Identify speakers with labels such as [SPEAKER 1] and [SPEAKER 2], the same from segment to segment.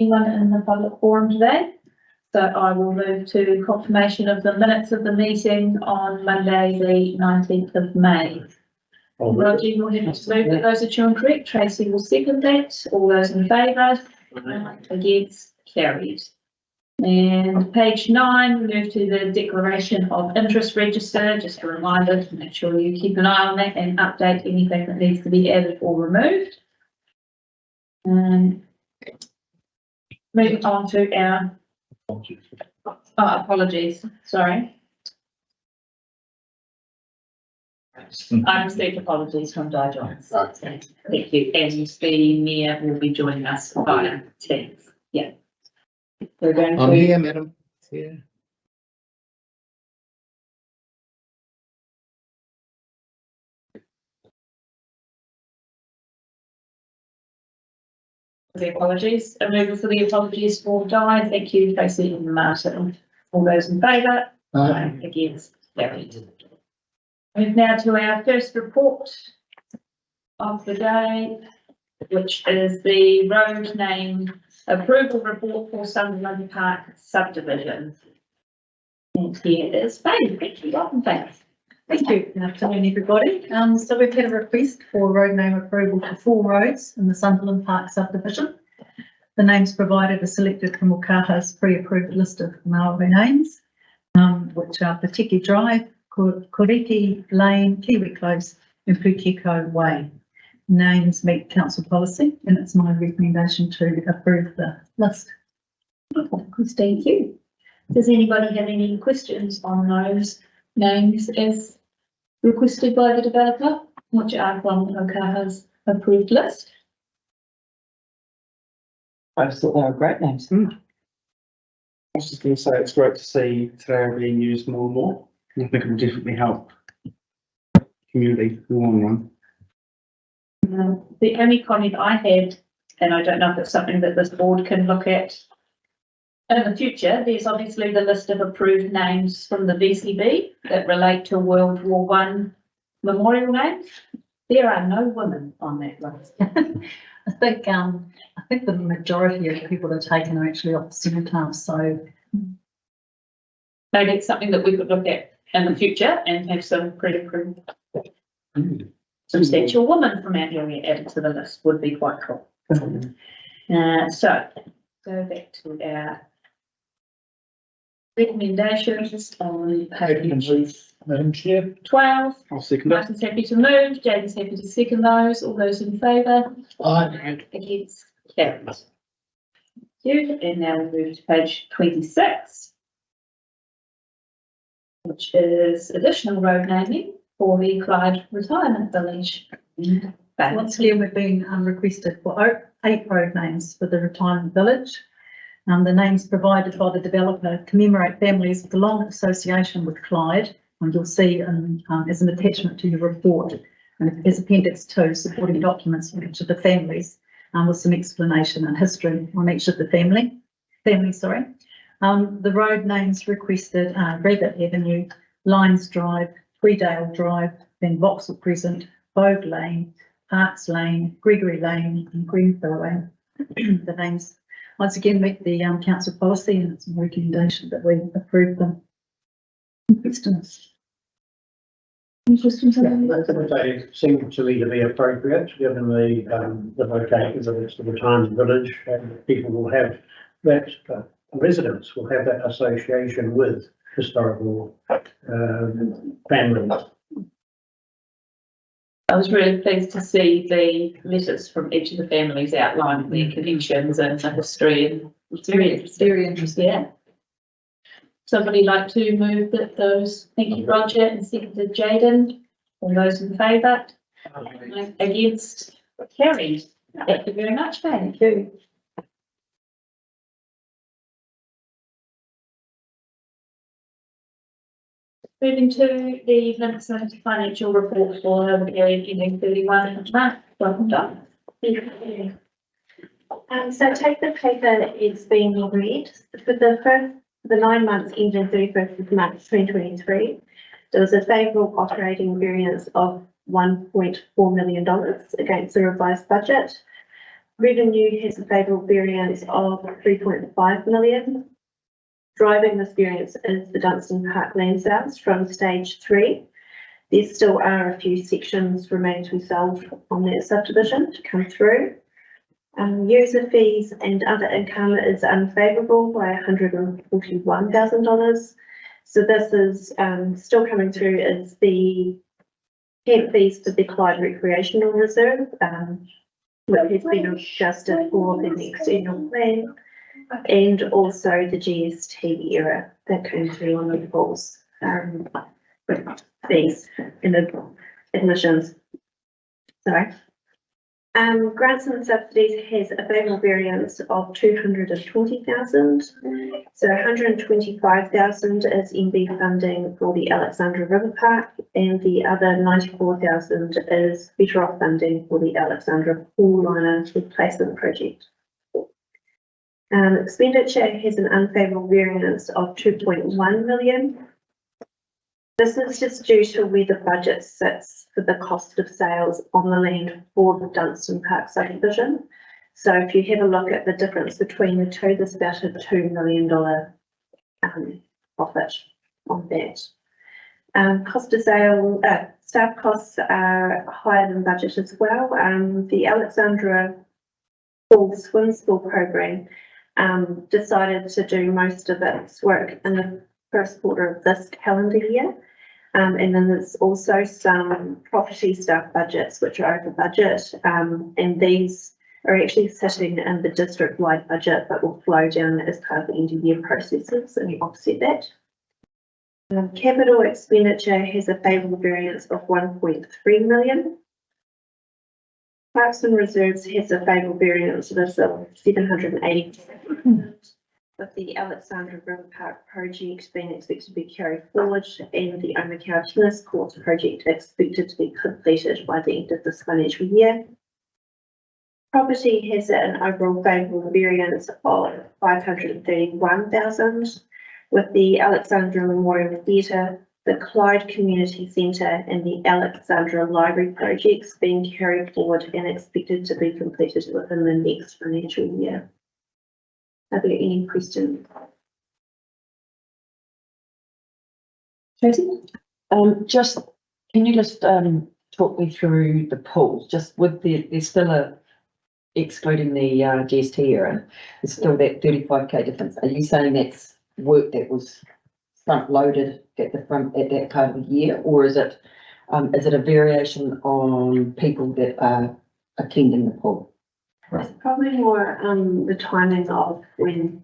[SPEAKER 1] Anyone in the public forum today? So I will move to confirmation of the minutes of the meeting on Monday, the 19th of May. Roger, you will have to move that those are true and correct. Tracy will second that. All those in favour? Against? Carried. And page 9, we move to the declaration of interest register. Just a reminder to make sure you keep an eye on that and update anything that needs to be added or removed. Moving on to our apologies. Sorry. I received apologies from Di Johns. Thank you. And the Mayor will be joining us via Teams. Yeah. We're going to.
[SPEAKER 2] I'm here, madam. Yeah.
[SPEAKER 1] The apologies. A mover for the apologies for Di. Thank you, Tracy and Martin. All those in favour? Against? Carried. Move now to our first report of the day, which is the road name approval report for Sunderland Park subdivision. And here is Faith. Thank you. Welcome, Faith.
[SPEAKER 3] Thank you. Good afternoon, everybody. So we've had a request for road name approval for 4 roads in the Sunderland Park subdivision. The names provided are selected from Okaha's pre-approved list of Maori names, which are Patiki Drive, Koriki Lane, Kiwi Close and Pukeko Way. Names meet council policy and it's my recommendation to approve the list.
[SPEAKER 1] Thank you. Does anybody have any questions on those names as requested by the developer, which are from Okaha's approved list?
[SPEAKER 4] I just thought they were great names.
[SPEAKER 5] I was just going to say it's great to see today being used more and more. I think it will definitely help the community in the long run.
[SPEAKER 1] The only comment I had, and I don't know if it's something that this board can look at in the future, there's obviously the list of approved names from the VCB that relate to World War I memorial names. There are no women on that list.
[SPEAKER 3] I think the majority of the people that are taken are actually off the cenotaph, so
[SPEAKER 1] Maybe it's something that we could look at in the future and have some pre-approved substantial women from our area added to the list would be quite cool. So go back to our recommendations on page
[SPEAKER 2] Madam Chair.
[SPEAKER 1] 12.
[SPEAKER 5] I'll second that.
[SPEAKER 1] Martin's happy to move, Jaden's happy to second those. All those in favour?
[SPEAKER 2] Aye.
[SPEAKER 1] Against? Carried. Thank you. And now we move to page 26, which is additional road naming for the Clyde Retirement Village.
[SPEAKER 3] once again we've been requested for 8 road names for the retirement village. The names provided by the developer commemorate families with a long association with Clyde, and you'll see as an attachment to your report, as Appendix 2, supporting documents for each of the families with some explanation and history on each of the family. The road names requested are Rabbit Avenue, Lyons Drive, Tweedale Drive, then Vauxhall Crescent, Bogue Lane, Parks Lane, Gregory Lane and Greenfield Lane. The names once again meet the council policy and it's a recommendation that we approve them. Questions? Any questions?
[SPEAKER 6] They seem to me to be appropriate, given the locations of the retirement village, and people will have that, residents will have that association with historical families.
[SPEAKER 1] I was really pleased to see the letters from each of the families outlining their connections and the history, and it's very interesting. Yeah. Somebody like to move that those, thank you Roger, and seconded Jaden. All those in favour? Against? Carried. Thank you very much, thank you. Moving to the Vincent financial report for the period ending 31 March. Welcome, Don.
[SPEAKER 7] So take the paper, it's been read. For the 9 months ending 31st of March 2023, there was a favourable operating variance of $1.4 million against the revised budget. Revenue has a favourable variance of 3.5 million. Driving this variance is the Dunstan Park land sales from stage 3. There still are a few sections remaining to be sold on that subdivision to come through. User fees and other income is unfavourable by $141,000. So this is still coming through as the camp fees for the Clyde Recreational Reserve, which has been adjusted for the external plan, and also the GST error that came through on the falls fees in the admissions. Sorry. Grants and subsidies has a favourable variance of 220,000. So 125,000 is MB funding for the Alexandra River Park, and the other 94,000 is better off funding for the Alexandra Pool Liner replacement project. Expenditure has an unfavourable variance of 2.1 million. This is just due to where the budget sits for the cost of sales on the land for the Dunstan Park subdivision. So if you have a look at the difference between the two, there's about a $2 million profit on that. Cost of sale, staff costs are higher than budget as well. The Alexandra Pool Swim School program decided to do most of its work in the first quarter of this calendar year. And then there's also some property staff budgets which are over budget, and these are actually sitting in the district-wide budget but will flow down as part of the end-of-year processes, and you offset that. Capital expenditure has a favourable variance of 1.3 million. Parks and Reserves has a favourable variance of 780. With the Alexandra River Park project being expected to be carried forward, and the Omakau Tennis Courts project expected to be completed by the end of this financial year. Property has an overall favourable variance of 531,000, with the Alexandra Memorial Theatre, the Clyde Community Centre, and the Alexandra Library projects being carried forward and expected to be completed within the next financial year. Are there any questions?
[SPEAKER 1] Tracy?
[SPEAKER 4] Can you just talk me through the pools, just with there's still a, excluding the GST error, there's still that 35k difference. Are you saying that's work that was front loaded at that part of the year, or is it a variation on people that are attending the pool?
[SPEAKER 7] It's probably more the timing of when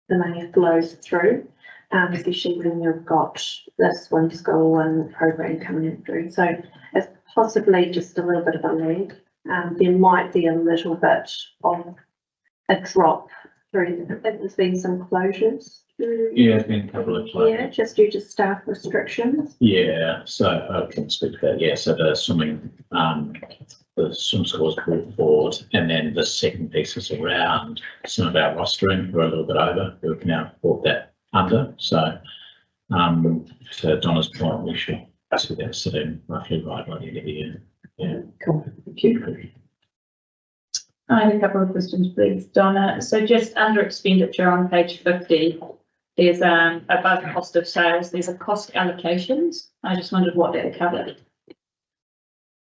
[SPEAKER 7] the money flows through, especially when you've got this swim school and program coming through. So it's possibly just a little bit of a lag. There might be a little bit of a drop through. There's been some closures.
[SPEAKER 8] Yeah, there's been a couple of closures.
[SPEAKER 7] Yeah, just due to staff restrictions.
[SPEAKER 8] Yeah, so I can speak to that. Yeah, so the swim schools brought forward, and then the second piece is around some of our rostering. We're a little bit over. We've now brought that under. So, to Donna's point, we should see that sitting roughly right by the end of the year. Yeah.
[SPEAKER 4] Cool. Thank you.
[SPEAKER 1] I have a couple of questions, please, Donna. So just under expenditure on page 50, there's above cost of sales, there's a cost allocations. I just wondered what that covered.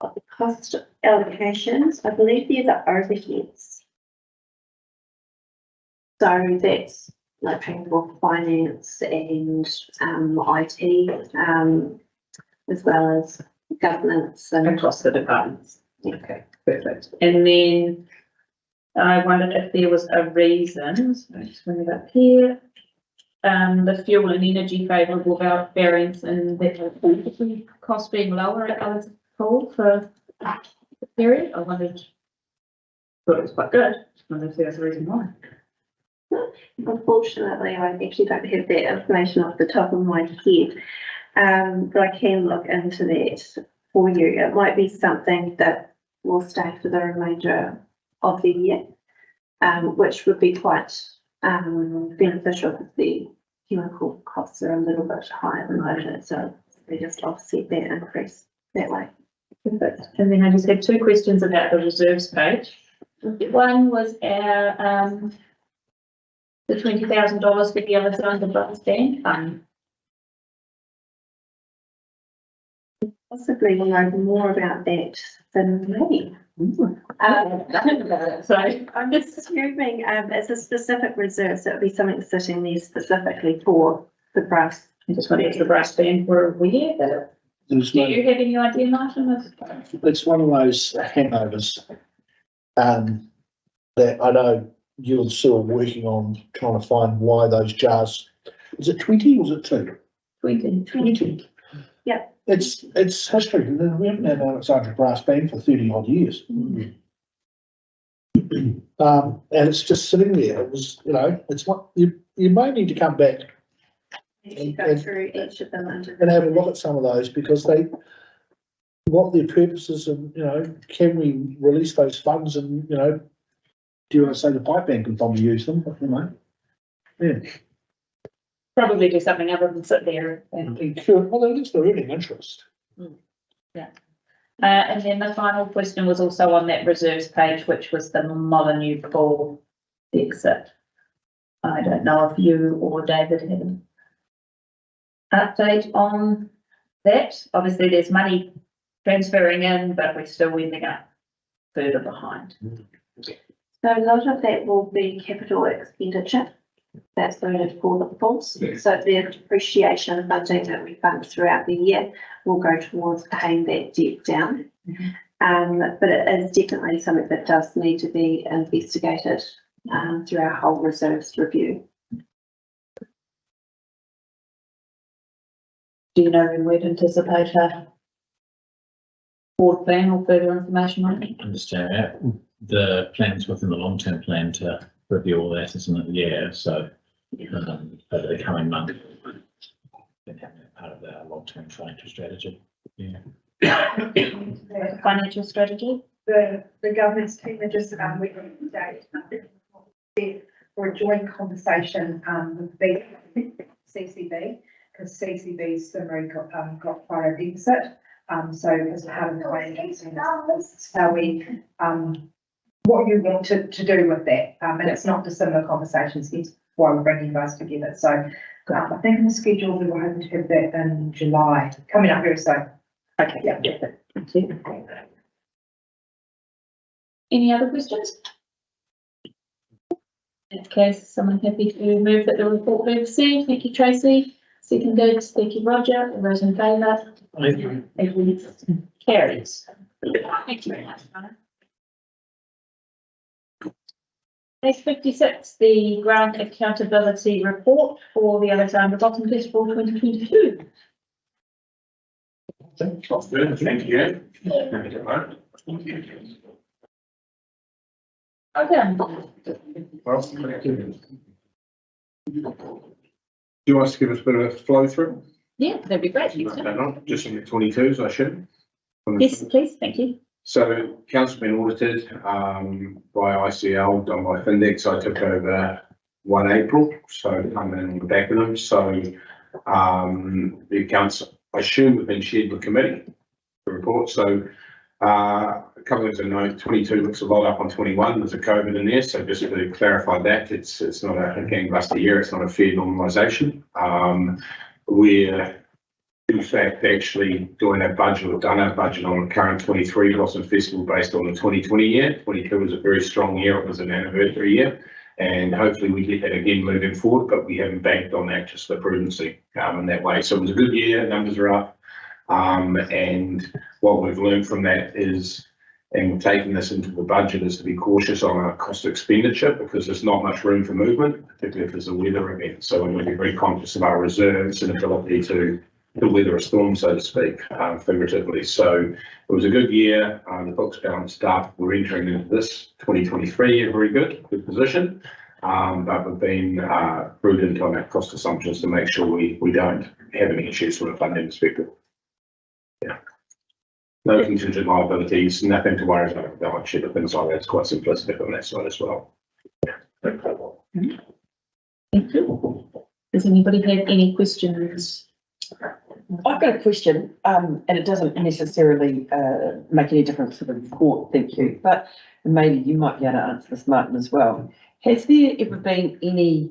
[SPEAKER 7] The cost allocations, I believe these are overheads. So that's like paying for finance and IT, as well as governance and
[SPEAKER 1] Across the departments.
[SPEAKER 7] yeah.
[SPEAKER 1] Okay, perfect. And then I wondered if there was a reason, so I just bring it up here. The fuel and energy favourable variance and the cost being lower at Alex Pool for the period. I wondered, thought it was quite good. Just wondered if there was a reason why.
[SPEAKER 7] Unfortunately, I actually don't have that information off the top of my head, but I can look into that for you. It might be something that will stay for the remainder of the year, which would be quite beneficial because the chemical costs are a little bit higher than budget, so we just offset that increase that way.
[SPEAKER 1] Perfect. And then I just had two questions about the reserves page. One was our, the $20,000 for the Alexander Brass Band Fund.
[SPEAKER 7] Possibly will know more about that than me.
[SPEAKER 1] So
[SPEAKER 7] I'm just assuming, it's a specific reserve, so it'll be something sitting there specifically for the brass.
[SPEAKER 1] I just wanted the brass band were aware that.
[SPEAKER 2] There's
[SPEAKER 1] Do
[SPEAKER 2] one,
[SPEAKER 1] you have any idea, Martin?
[SPEAKER 2] it's one of those handovers, that I know you and Sue are working on trying to find why those jars, is it 20 or is it 2?
[SPEAKER 1] 20.
[SPEAKER 2] 20.
[SPEAKER 7] Yeah.
[SPEAKER 2] It's history. We haven't had an Alexandra brass band for 30 odd years. And it's just sitting there. It was, you know, it's what you may need to come back
[SPEAKER 7] You go through each of them under.
[SPEAKER 2] and have a look at some of those because what their purposes and, you know, can we release those funds and, you know, do you want to say the pipe band could probably use them, you know? Yeah.
[SPEAKER 1] Probably do something other than sit there. And
[SPEAKER 2] Well, at least they're earning interest.
[SPEAKER 1] and then the final question was also on that reserves page, which was the Molyneux Pool exit. I don't know if you or David had an update on that. Obviously, there's money transferring in, but we're still ending up further behind.
[SPEAKER 7] So a lot of that will be capital expenditure. That's voted for the pools. So the depreciation funding that we fund throughout the year will go towards paying that debt down. But it is definitely something that does need to be investigated through our whole reserves review.
[SPEAKER 1] Do you know when we'd anticipate a board plan or further information on it?
[SPEAKER 8] Understand that. The plans within the long-term plan to review all that, isn't it? Yeah, so over the coming month, been having that part of our long-term financial strategy. Yeah.
[SPEAKER 1] Financial strategy?
[SPEAKER 9] The governance team are just, we're going to date for a joint conversation, with the CCB, because CCB's summary got quite a deficit. So as part of the financial this is how we, what you want to do with that. And it's not dissimilar conversations, hence why we're bringing those together. So I think in the schedule, we were hoping to have that in July, coming up very soon.
[SPEAKER 1] Okay, yeah. Thank you. Any other questions? In that case, someone happy to move that the report be received? Thank you, Tracy. Seconded, thank you, Roger. All those in favour? Carries. Thank you very much, Donna. Page 56, the grant accountability report for the Alexandra Bottom Festival 2022.
[SPEAKER 10] Thank you.
[SPEAKER 1] Okay.
[SPEAKER 10] Do you want us to give us a bit of a flow through?
[SPEAKER 1] Yeah, that'd be great. Thanks, Tim.
[SPEAKER 10] Just on the 22s, I should.
[SPEAKER 1] Yes, please, thank you.
[SPEAKER 10] So council's been audited by ICL, done by Findex. I took over 1 April, so coming in on the back of them. So the accounts, I assume, have been shared with committee, the report. So a couple of things to note, 22 looks a lot up on 21. There's a COVID in there, so just to clarify that, it's not a gangbuster year, it's not a fair normalisation. We're in fact actually doing our budget, we've done our budget on the current 23 Blossom Festival based on the 2020 year. 22 was a very strong year, it was an anniversary year, and hopefully we get that again moving forward, but we haven't banked on that just for prudency in that way. So it was a good year, numbers are up. And what we've learned from that is, and we're taking this into the budget, is to be cautious on our cost expenditure because there's not much room for movement, particularly if there's a weather event. So we're going to be very conscious of our reserves and ability to weather a storm, so to speak, figuratively. So it was a good year. The books balanced up. We're entering into this 2023 a very good position. But we've been prudent on our cost assumptions to make sure we don't have any issues from a funding perspective. Yeah. No contingent liabilities, nothing to worry about the balance sheet or things like that. It's quite simplistic on that side as well. Yeah.
[SPEAKER 1] Thank you. Does anybody have any questions?
[SPEAKER 9] I
[SPEAKER 4] I've got a question, and it doesn't necessarily, make any difference to the report, thank you, but maybe you might be able to answer this, Martin, as well. Has there ever been any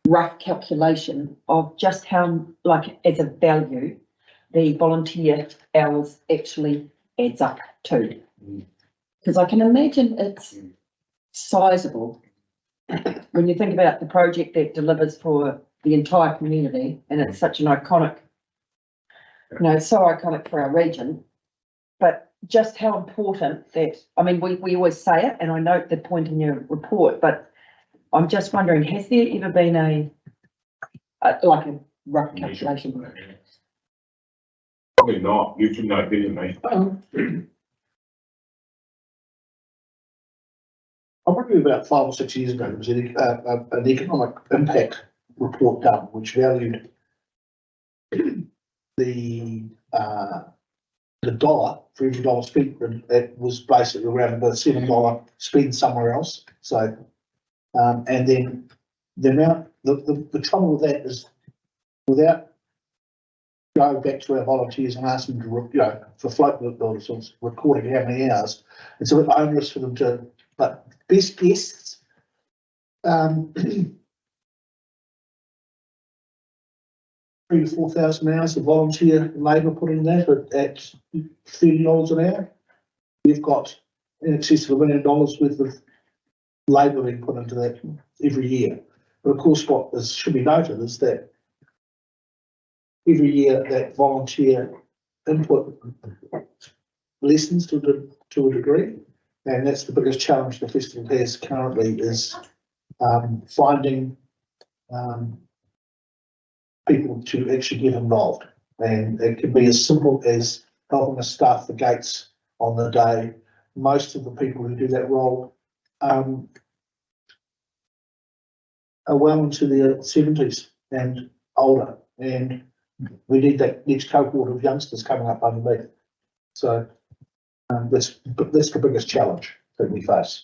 [SPEAKER 4] rough calculation of just how, like, as a value, the volunteer hours actually adds up to? Because I can imagine it's sizable. When you think about the project that delivers for the entire community, and it's such an iconic, you know, so iconic for our region, but just how important that, I mean, we always say it, and I note the point in your report, but I'm just wondering, has there ever been a like a rough calculation?
[SPEAKER 10] Probably not, you should know better than me.
[SPEAKER 2] I remember about 5 or 6 years ago, there was an economic impact report done, which valued the dollar for every dollar spent. It was basically around about $7 spent somewhere else. So, and then the amount, the trouble with that is, without going back to our volunteers and asking them to, for float builders, recording how many hours, it's a bit onerous for them to. But best guesses, 3,000 to 4,000 hours of volunteer labour put in that at $30 an hour. We've got in excess of $1 million worth of labour being put into that every year. But of course, what should be noted is that every year that volunteer input lessens to a degree. And that's the biggest challenge the festival has currently, is finding people to actually get involved. And it can be as simple as helping us staff the gates on the day. Most of the people who do that role are well into their 70s and older. And we need that next cohort of youngsters coming up underneath. So that's the biggest challenge that we face.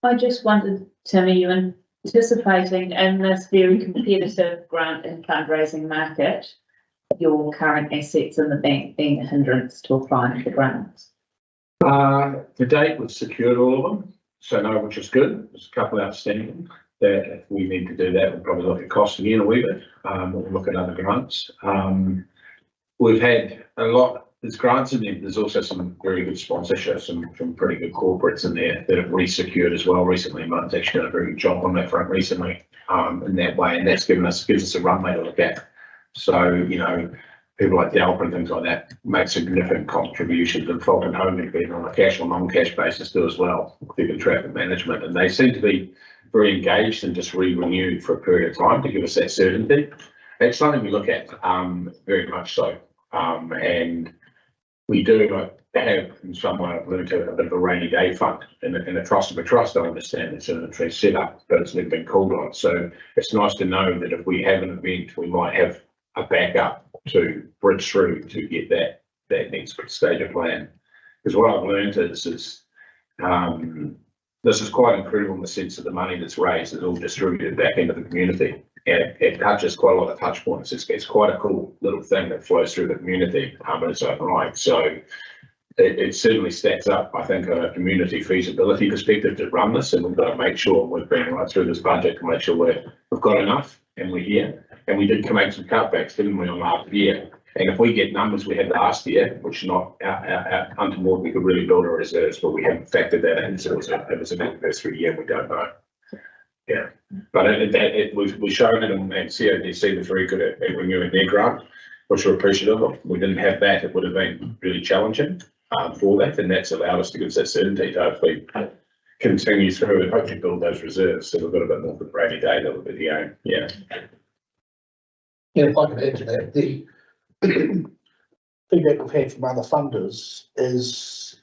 [SPEAKER 1] I just wondered, Tim, are you anticipating in this very competitive grant and fundraising market, your current assets in the bank being a hindrance to applying for grants?
[SPEAKER 10] To date, we've secured all of them, so no, which is good. There's a couple outstanding that if we need to do that, we'll probably look at cost again a wee bit. We'll look at other grants. We've had a lot, there's grants in there, but there's also some very good sponsorships, some pretty good corporates in there that have re-secured as well recently. Martin's actually done a very good job on that front recently, in that way, and that's gives us a runway to look at. So, you know, people like Delp and things like that make significant contributions, and Fulton Home have been on a cash or non-cash basis too as well, with traffic management, and they seem to be very engaged and just renewed for a period of time to give us that certainty. It's something we look at, very much so. And we do have in some way I've learned a bit of a rainy day fund in the trust of a trust. I understand it's an entry set up, but it's never been called on. So it's nice to know that if we have an event, we might have a backup to bridge through to get that next stage of plan. Because what I've learned is this is quite incredible in the sense that the money that's raised is all distributed back into the community. And it touches quite a lot of touch points. It's quite a cool little thing that flows through the community in its own right. So it certainly stacks up, I think, on a community feasibility perspective to run this, and we've got to make sure we've been right through this budget to make sure we've got enough and we're here. And we did make some cutbacks, didn't we, on last year? And if we get numbers we had last year, which not out untoward, we could really build our reserves, but we haven't factored that in. So it was an anniversary year, we don't know. Yeah, but we showed it, and CODC was very good at renewing their grant, which we're appreciative of. We didn't have that, it would have been really challenging for that, and that's allowed us to give us that certainty to hopefully continue through and hopefully build those reserves. So we've got a bit more for the rainy day that will be the aim. Yeah.
[SPEAKER 2] Yeah, if I can add to that, the feedback we've had from other funders is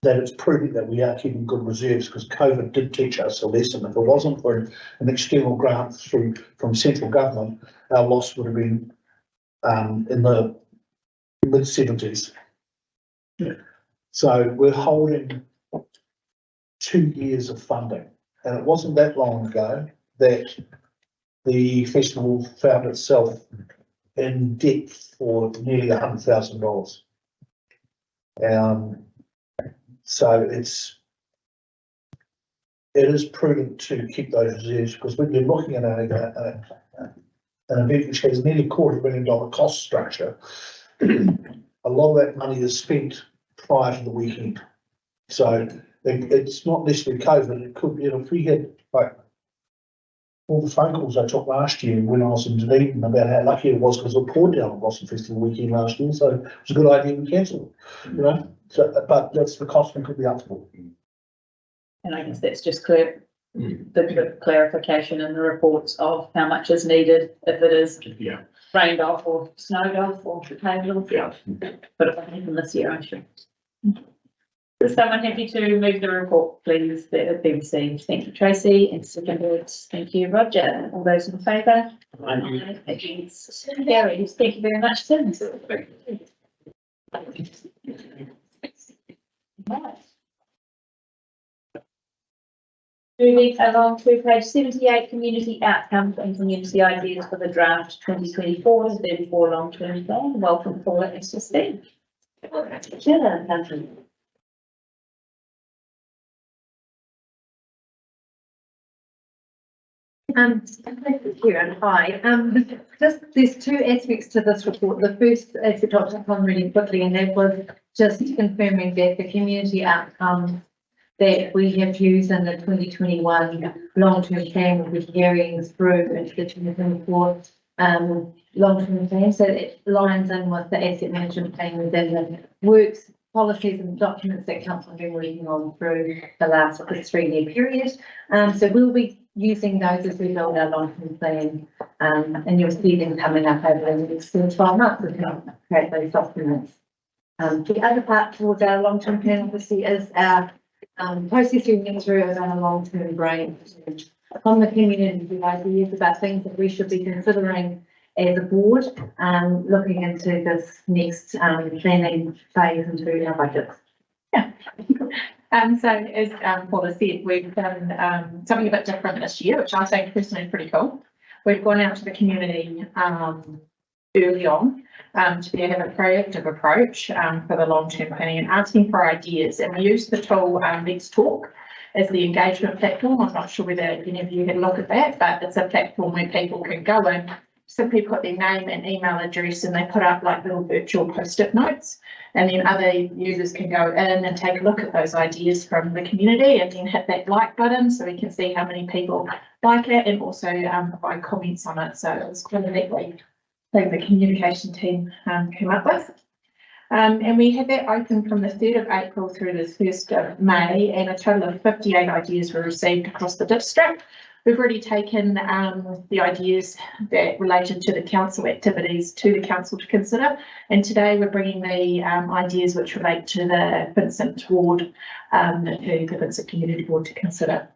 [SPEAKER 2] that it's prudent that we are keeping good reserves, because COVID did teach us a lesson. If it wasn't for an external grant from central government, our loss would have been in the mid-70s. Yeah. So we're holding 2 years of funding, and it wasn't that long ago that the festival found itself in debt for nearly $100,000. So it is prudent to keep those reserves, because when you're looking at an event which has nearly $250,000 cost structure, a lot of that money is spent prior to the weekend. So it's not necessarily COVID, it could be, if we had like all the phone calls I took last year when I was in Dunedin about how lucky it was because it poured down on Boston Festival weekend last year, so it was a good idea we cancelled it, you know. So, but that's the cost we could be up for.
[SPEAKER 1] And I guess that's just clear, the clarification in the reports of how much is needed if it is rained off or snowed off or paved off. But if I happen this year, I should. Is someone happy to move the report, please, that have been received? Thank you, Tracy, and seconded. Thank you, Roger. All those in favour? Aye. Against? Carried. Thank you very much, Tim. Right. Moving along to page 78, community outcomes and community ideas for the draft 2024 to 34 long-term plan. Welcome, Paula and Christine.
[SPEAKER 3] Thank you, and hi. Just there's two aspects to this report. The first aspect I'll touch on really quickly, and that was just confirming that the community outcomes that we have used in the 2021 long-term plan will be carrying through into the 2024 long-term plan. So it lines in with the asset management plan within the works, policies and documents that council have been working on through the last 3-year period. So we'll be using those as we build our long-term plan, and you'll see them coming up over the next 12 months as we create those documents. The other part towards our long-term plan obviously is our processing through of our long-term brain on the community with ideas about things that we should be considering as a board, looking into this next planning phase into our budgets.
[SPEAKER 11] Yeah. So as Paula said, we've done something a bit different this year, which I think personally is pretty cool. We've gone out to the community early on to have a proactive approach for the long-term planning and asking for ideas. And we use the tool Let's Talk as the engagement platform. I'm not sure whether any of you had a look at that, but it's a platform where people can go in, simply put their name and email address, and they put up like little virtual post-it notes, and then other users can go in and take a look at those ideas from the community and then hit that like button so we can see how many people like it, and also provide comments on it. So it was quite a neat thing the communication team came up with. And we had that open from the 3rd of April through the 1st of May, and a total of 58 ideas were received across the district. We've already taken the ideas that related to the council activities to the council to consider, and today we're bringing the ideas which relate to the Vincent ward, the Vincent Community Board to consider.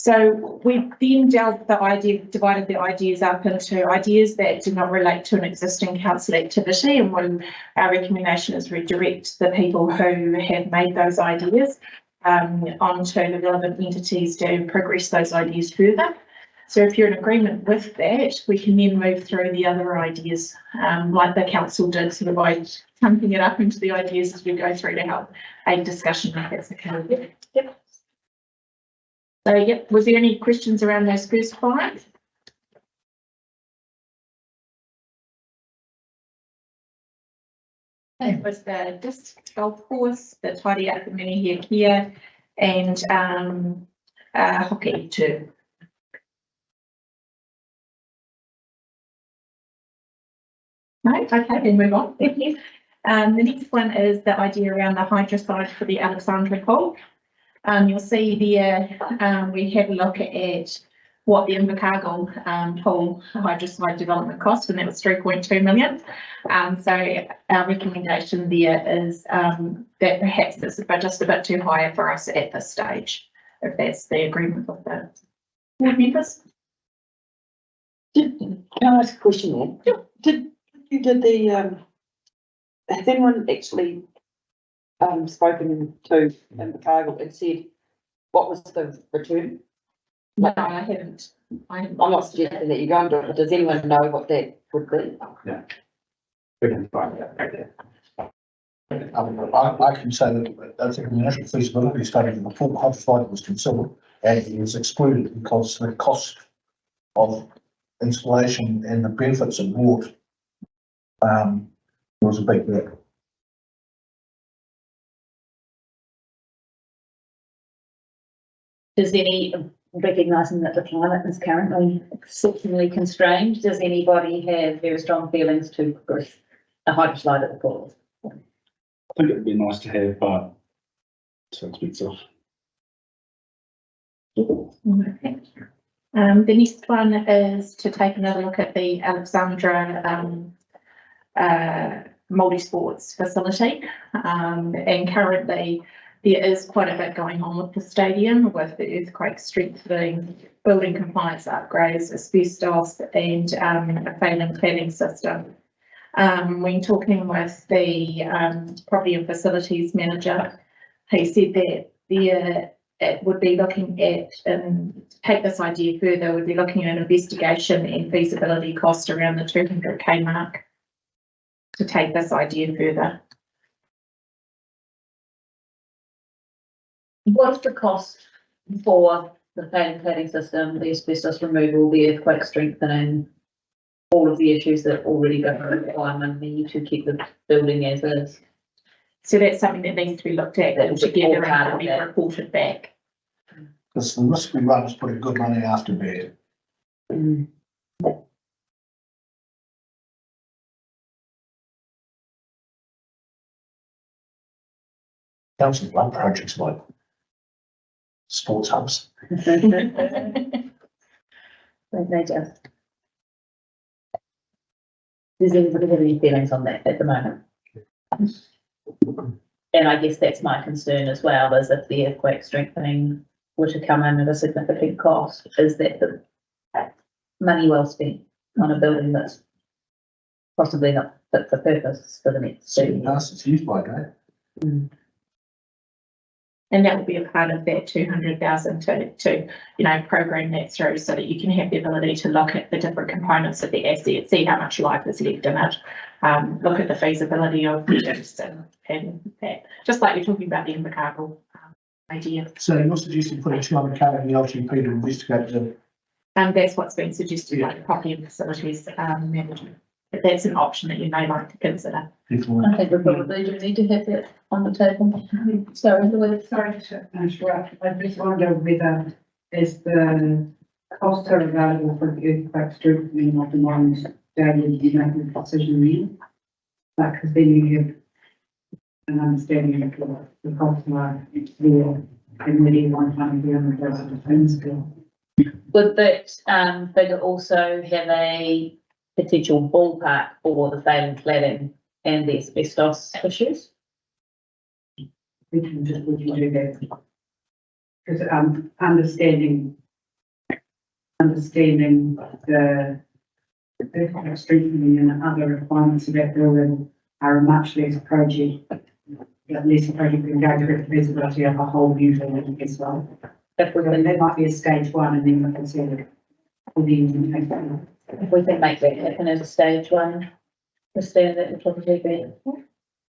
[SPEAKER 11] So we then divided the ideas up into ideas that do not relate to an existing council activity, and our recommendation is redirect the people who have made those ideas onto the relevant entities to progress those ideas further. So if you're in agreement with that, we can then move through the other ideas, like the council did, sort of by chunking it up into the ideas as we go through to help a discussion if that's okay. Yep. So yep, was there any questions around those first 5? It was the disc golf course, the tidy up the mini hair here, and hockey too. No, okay, then move on. The next one is the idea around the hydrocide for the Alexandra pool. You'll see there we had a look at what the Invercargill pool hydrocide development cost, and that was 3.2 million. So our recommendation there is that perhaps it's just a bit too high for us at this stage, if that's the agreement with the board members.
[SPEAKER 4] Can I ask a question there? Has anyone actually spoken to Invercargill and said what was the return?
[SPEAKER 11] No, I haven't.
[SPEAKER 4] I'm not suggesting that you go and do it, but does anyone know what that would be?
[SPEAKER 10] We can find that.
[SPEAKER 2] I can say that I think the initial feasibility study of the full hydroslide was considered and it was excluded because the cost of installation and the benefits it brought was a big deal.
[SPEAKER 1] Does any, recognising that the climate is currently exceptionally constrained, does anybody have very strong feelings to progress a hydroslide at the pool?
[SPEAKER 5] I think it'd be nice to have, but it's expensive.
[SPEAKER 11] Okay. The next one is to take another look at the Alexandra multi-sports facility. And currently there is quite a bit going on with the stadium with the earthquake strengthening, building compliance upgrades, asbestos and a failing cladding system. When talking with the property and facilities manager, he said that it would be looking at, take this idea further, would be looking at an investigation and feasibility cost around the 200K mark to take this idea further.
[SPEAKER 1] What's the cost for the failing cladding system, the asbestos removal, the earthquake strengthening, all of the issues that already go requirement need to keep the building as is?
[SPEAKER 11] So that's something that needs to be looked at
[SPEAKER 1] That was
[SPEAKER 11] altogether
[SPEAKER 1] all part
[SPEAKER 11] and
[SPEAKER 1] of
[SPEAKER 11] be
[SPEAKER 1] that.
[SPEAKER 11] reported back.
[SPEAKER 2] Because the risk we run is putting good money after bad. Council run projects like sports hubs.
[SPEAKER 1] They just. Does anybody have any feelings on that at the moment? And I guess that's my concern as well, is if the earthquake strengthening were to come in at a significant cost, is that the money well spent on a building that's possibly not fit for purpose for the next 2 years.
[SPEAKER 2] Yes, it's used by day.
[SPEAKER 11] And that will be a part of that 200,000 to, you know, program that through so that you can have the ability to look at the different components of the asset, see how much life is left in it, look at the feasibility of use and that, just like you're talking about the Invercargill idea.
[SPEAKER 2] So you're suggesting putting 200K in the LTP to investigate the.
[SPEAKER 11] That's what's been suggested by the property and facilities manager. But that's an option that you may like to consider.
[SPEAKER 1] I think we probably do need to have that on the table. Sorry, Louise.
[SPEAKER 9] Sorry to interrupt. I just wonder whether as the costs are available for the earthquake strengthening of the mines daily, you make a decision then. Because then you have an understanding of what the costs are there and whether you want to be on the president and still.
[SPEAKER 1] Would that figure also have a potential ballpark for the failing cladding and the asbestos issues?
[SPEAKER 9] We can just, would you do that? Because understanding the earthquake strengthening and other requirements of that building are a much less project, less project than going through the feasibility of a whole new building as well.
[SPEAKER 1] If we can,
[SPEAKER 9] That might be a stage one and then we can see it.
[SPEAKER 1] if we can make that happen as a stage one, understand that would probably be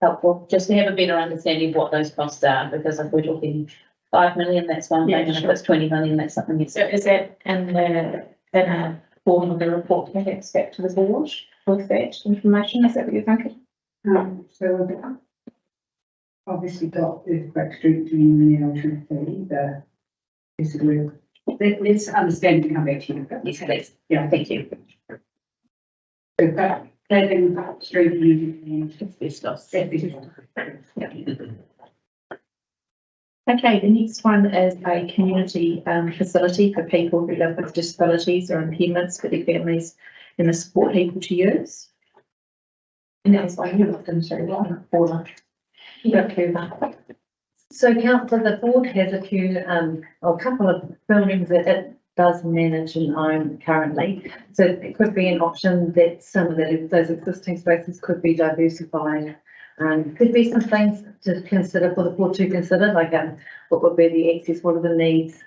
[SPEAKER 1] helpful, just to have a better understanding of what those costs are, because if we're talking 5 million, that's one thing, and if it's 20 million, that's something else.
[SPEAKER 11] So is that in a form of the report perhaps back to the board with that information? Is that what you're thinking?
[SPEAKER 9] So we've obviously got earthquake strengthening and the LTP, the basically, let's understand and come back to you.
[SPEAKER 1] Yes, please.
[SPEAKER 9] Yeah,
[SPEAKER 1] Thank you.
[SPEAKER 9] we've got cladding, strengthening
[SPEAKER 1] Asbestos.
[SPEAKER 9] and
[SPEAKER 11] Okay, the next one is a community facility for people who live with disabilities or impairments for their families and the support people to use. And that's why you looked into Paula.
[SPEAKER 3] So councillor, the board has a few, a couple of buildings that it does manage and own currently. So it could be an option that some of those existing spaces could be diversified. Could be some things to consider for the board to consider, like what would be the access, what are the needs?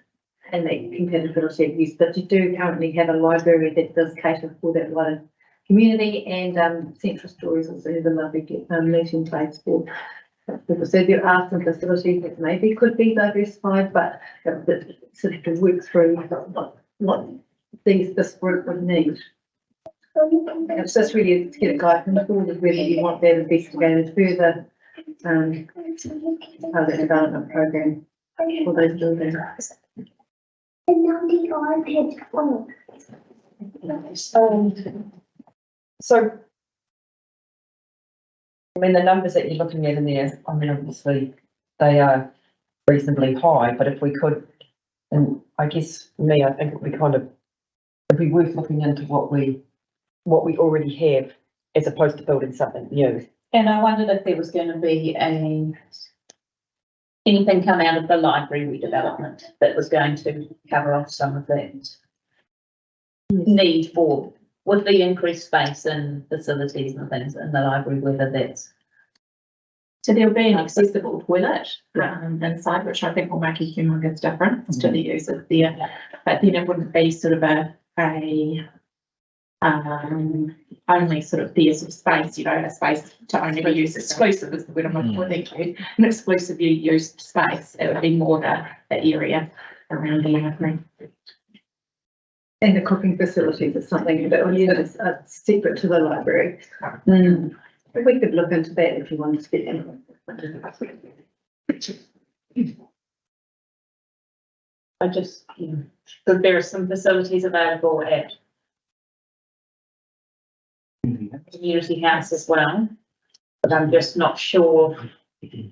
[SPEAKER 3] and the compatibility of use, but you do currently have a library that does cater for that wider community, and Central Stories also has a lovely meeting place for people. So there are some facilities that maybe could be diversified, but that sort of have to work through what this group would need. It's just really to get a guide from the board of whether you want that investigated further, as a development program for those buildings.
[SPEAKER 4] So, I mean, the numbers that you're looking at in there, I mean, obviously, they are reasonably high, but if we could, and I guess me, I think it'd be kind of, it'd be worth looking into what we already have, as opposed to building something new.
[SPEAKER 1] And I wondered if there was going to be anything come out of the library redevelopment that was going to cover off some of that need for, with the increased space and facilities and things in the library, whether that's.
[SPEAKER 11] So there'll be an accessible toilet inside, which I think will make a humongous difference to the users there. But then it wouldn't be sort of only sort of there sort of space, a space to only be used exclusive is the word I'm looking for, thank you. An exclusively used space, it would be more the area around the library.
[SPEAKER 3] And the cooking facilities is something that is separate to the library. We could look into that if you wanted to get in.
[SPEAKER 1] I just, because there are some facilities available at community house as well, but I'm just not sure,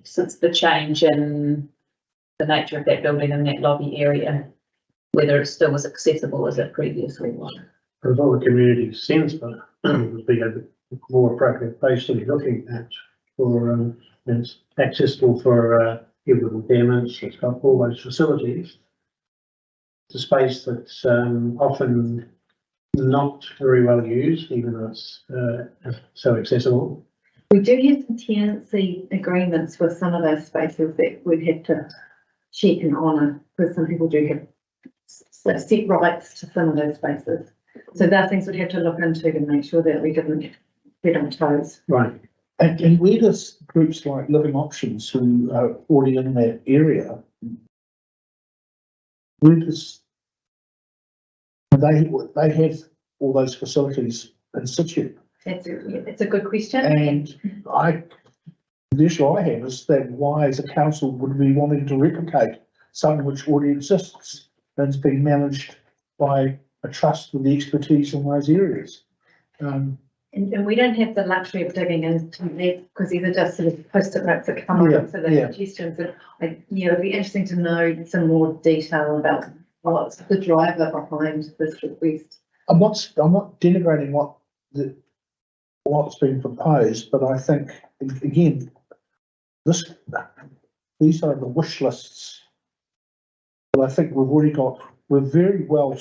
[SPEAKER 1] since the change in the nature of that building and that lobby area, whether it still was accessible as it previously was.
[SPEAKER 6] There's all the community sense, but would be a more appropriate place to be looking at for, it's accessible for, people with impairments. It's got all those facilities. It's a space that's, often not very well used, even though it's, so accessible.
[SPEAKER 3] We do have some tenancy agreements with some of those spaces that we'd have to check and honour, because some people do have set rights to some of those spaces. So there are things we'd have to look into to make sure that we didn't get on toes.
[SPEAKER 6] Right.
[SPEAKER 2] And where does groups like Living Options, who are already in that area, where does they have all those facilities in situ?
[SPEAKER 3] That's a good question.
[SPEAKER 2] And the issue I have is that why, as a council, would we wanting to replicate something which already exists and is being managed by a trust with the expertise in those areas?
[SPEAKER 3] And we don't have the luxury of digging into that, because these are just sort of post-it notes that come up for the suggestions. And it'd be interesting to know some more detail about what's the driver behind this request.
[SPEAKER 2] I'm not denigrating what's been proposed, but I think, again, these are the wish lists that I think we're very well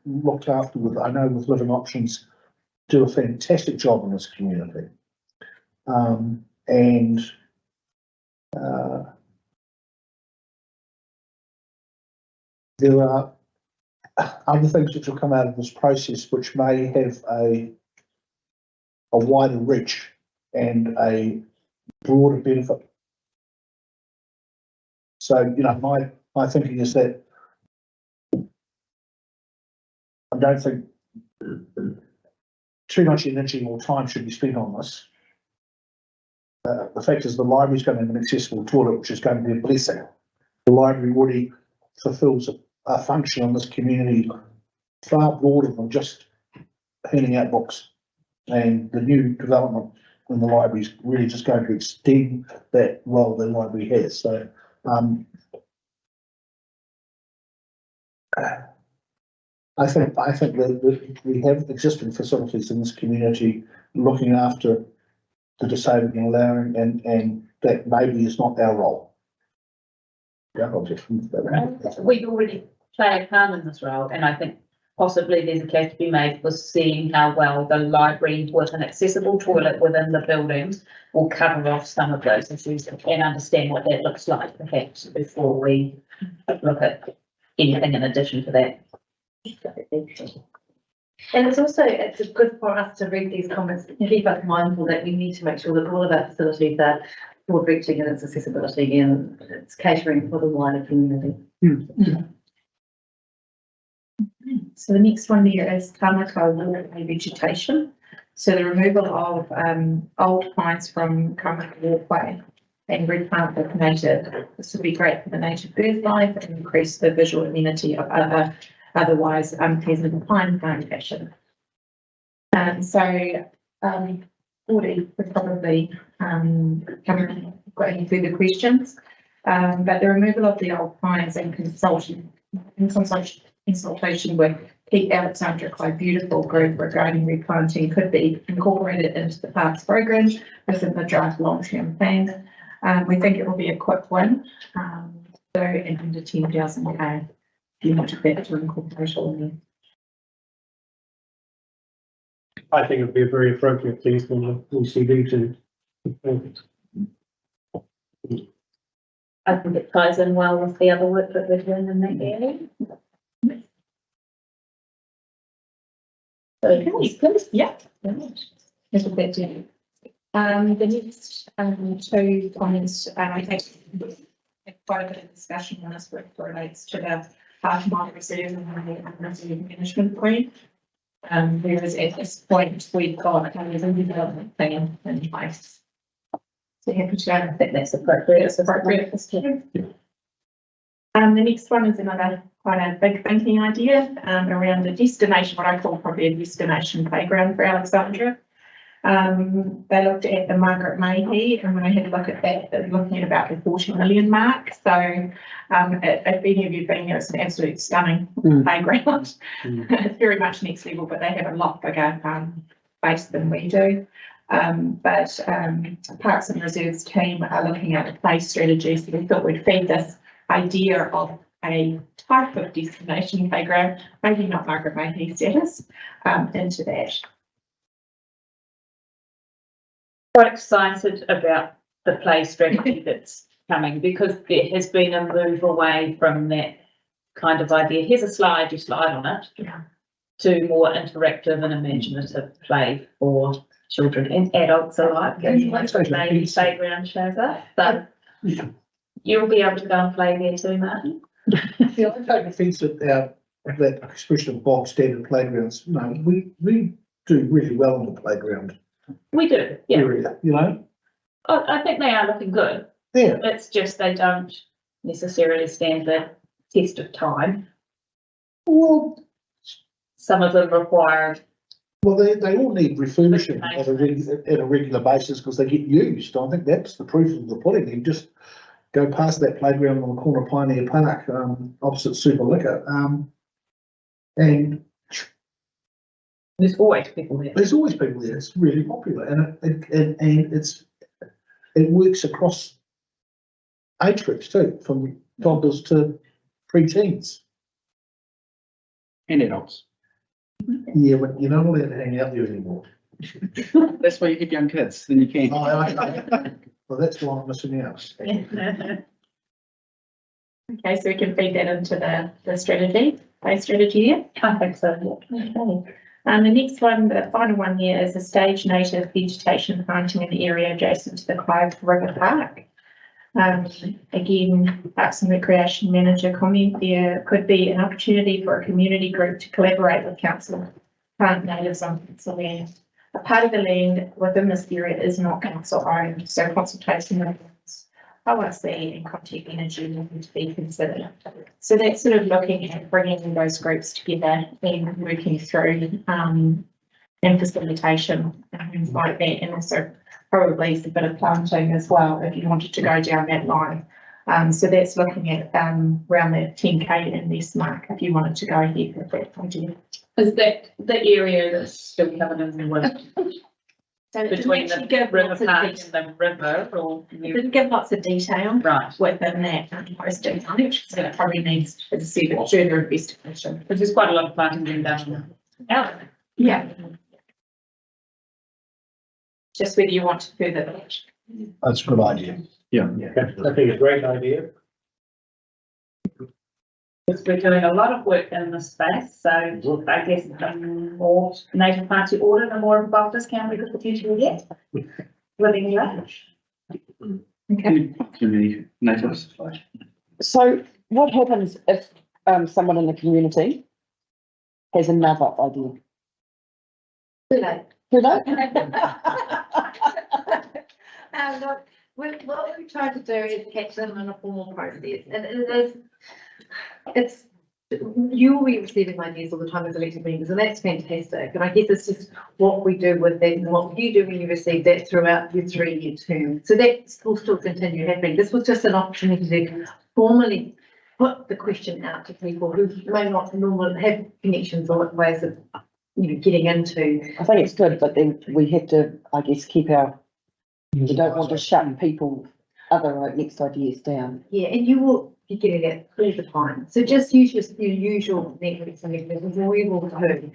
[SPEAKER 2] looked after with. I know with Living Options do a fantastic job in this community. There are other things which will come out of this process which may have a wider reach and a broader benefit. So, my thinking is that I don't think too much energy or time should be spent on this. The fact is the library's going to have an accessible toilet, which is going to be a blessing. The library already fulfills a function in this community far broader than just handing out books. And the new development in the library is really just going to extend that role the library has. So, I think that we have existing facilities in this community looking after the disabled and allowing, and that maybe is not our role. Yeah,
[SPEAKER 1] We already play a part in this role, and I think possibly there's a case to be made for seeing how well the library with an accessible toilet within the building will cover off some of those issues and understand what that looks like perhaps before we look at anything in addition to that.
[SPEAKER 3] And it's good for us to read these comments, keep us mindful that we need to make sure that all of our facilities are forward reaching in its accessibility and it's catering for the wider community.
[SPEAKER 11] So the next one there is Kamako walkway vegetation. So the removal of old pines from Kamako walkway and replant with native. This would be great for the native bird life and increase the visual amenity of otherwise unpleasant pine plantation. Audie would probably got any further questions. But the removal of the old pines and consultation with Peak Alexandra Clyde Beautiful Group regarding replanting could be incorporated into the parks program within the draft long-term plan. We think it will be a quick win, so and under 10,000 K. If you want that to incorporate all in there.
[SPEAKER 6] I think it'd be a very appropriate thing for the ECD to.
[SPEAKER 1] I think it ties in well with the other work that we're doing in that area.
[SPEAKER 11] Yeah. That's what they're doing. The next two comments, I think quite a bit of discussion on this work relates to the half mile reserve and the reserve management plan. Whereas at this point, we've got a development plan in place. So happy to go. I think that's appropriate. It's appropriate this time. The next one is another quite a big thinking idea around a destination, what I call probably a destination playground for Alexandra. They looked at the Margaret Mayhew, and when I had a look at that, they're looking at about the 40 million mark. So if any of you have been there, it's an absolutely stunning playground. It's very much next level, but they have a lot bigger base than we do. But Parks and Reserves team are looking at a play strategy, so we thought we'd feed this idea of a type of destination playground, maybe not Margaret Mayhew status, into that.
[SPEAKER 1] Quite excited about the play strategy that's coming because there has been a move away from that kind of idea. Here's a slide, you slide on it, to more interactive and imaginative play for children and adults alike. As the playground shows us. So you'll be able to go and play there too, Martin.
[SPEAKER 2] Yeah, I take offence at that expression of bog standard playgrounds. No, we do really well on the playground
[SPEAKER 1] We do, yeah.
[SPEAKER 2] area, you know?
[SPEAKER 1] I think they are looking good.
[SPEAKER 2] Yeah.
[SPEAKER 1] It's just they don't necessarily stand the test of time.
[SPEAKER 2] Well,
[SPEAKER 1] some of them require.
[SPEAKER 2] Well, they all need refurbishing at a regular basis because they get used. I think that's the proof of the pudding. You just go past that playground on the corner of Pioneer Park, opposite Super Liquor, and
[SPEAKER 1] there's always people there.
[SPEAKER 2] There's always people there. It's really popular, and it works across age groups too, from toddlers to pre-teens.
[SPEAKER 5] And adults.
[SPEAKER 2] Yeah, but you're not allowed to hang out there anymore.
[SPEAKER 5] That's why you keep young kids, then you can.
[SPEAKER 2] Well, that's why I'm missing out.
[SPEAKER 11] Okay, so we can feed that into the strategy, play strategy there?
[SPEAKER 1] I think so, yeah.
[SPEAKER 11] Okay. And the next one, the final one here is a stage native vegetation planting in the area adjacent to the Clyde River Park. Again, Parks and Recreation Manager comment there could be an opportunity for a community group to collaborate with council plant natives on council land. A part of the land within this area is not council owned, so consultation with ORC and Contact Energy need to be considered. So that's sort of looking at bringing those groups together and working through and facilitation and things like that, and also probably a bit of planting as well if you wanted to go down that line. So that's looking at around the 10K in this mark if you wanted to go ahead with that idea.
[SPEAKER 1] Is that the area that's still covered in the winter?
[SPEAKER 11] So
[SPEAKER 1] between the river park and the river, or
[SPEAKER 11] it didn't give lots of detail
[SPEAKER 1] right
[SPEAKER 11] within that posting on it, so it probably needs to see the further investigation.
[SPEAKER 1] Because there's quite a lot of planting being done out.
[SPEAKER 11] Yeah. Just whether you want to further that.
[SPEAKER 2] That's a good idea.
[SPEAKER 5] Yeah.
[SPEAKER 6] I think it's a great idea.
[SPEAKER 1] Because we're doing a lot of work in this space, so I guess the more native plants you order, the more involved discount we could potentially get. Living large.
[SPEAKER 3] Okay.
[SPEAKER 5] Too many natives.
[SPEAKER 4] So what happens if someone in the community has another idea?
[SPEAKER 3] Too late.
[SPEAKER 4] Who knows?
[SPEAKER 3] Look, what we're trying to do is catch them in a formal process, and it is, it's, you will be receiving ideas all the time as elected members, and that's fantastic, and I guess it's just what we do with that, and what you do when you receive that throughout your 3-year term, so that will still continue happening. This was just an opportunity to formally put the question out to people who may not normally have connections or ways of, getting into.
[SPEAKER 4] I think it's good, but then we have to, I guess, keep we don't want to shut people, other next ideas down.
[SPEAKER 3] Yeah, and you will be getting that all the time. So just use your usual networks and mechanisms, and we will too.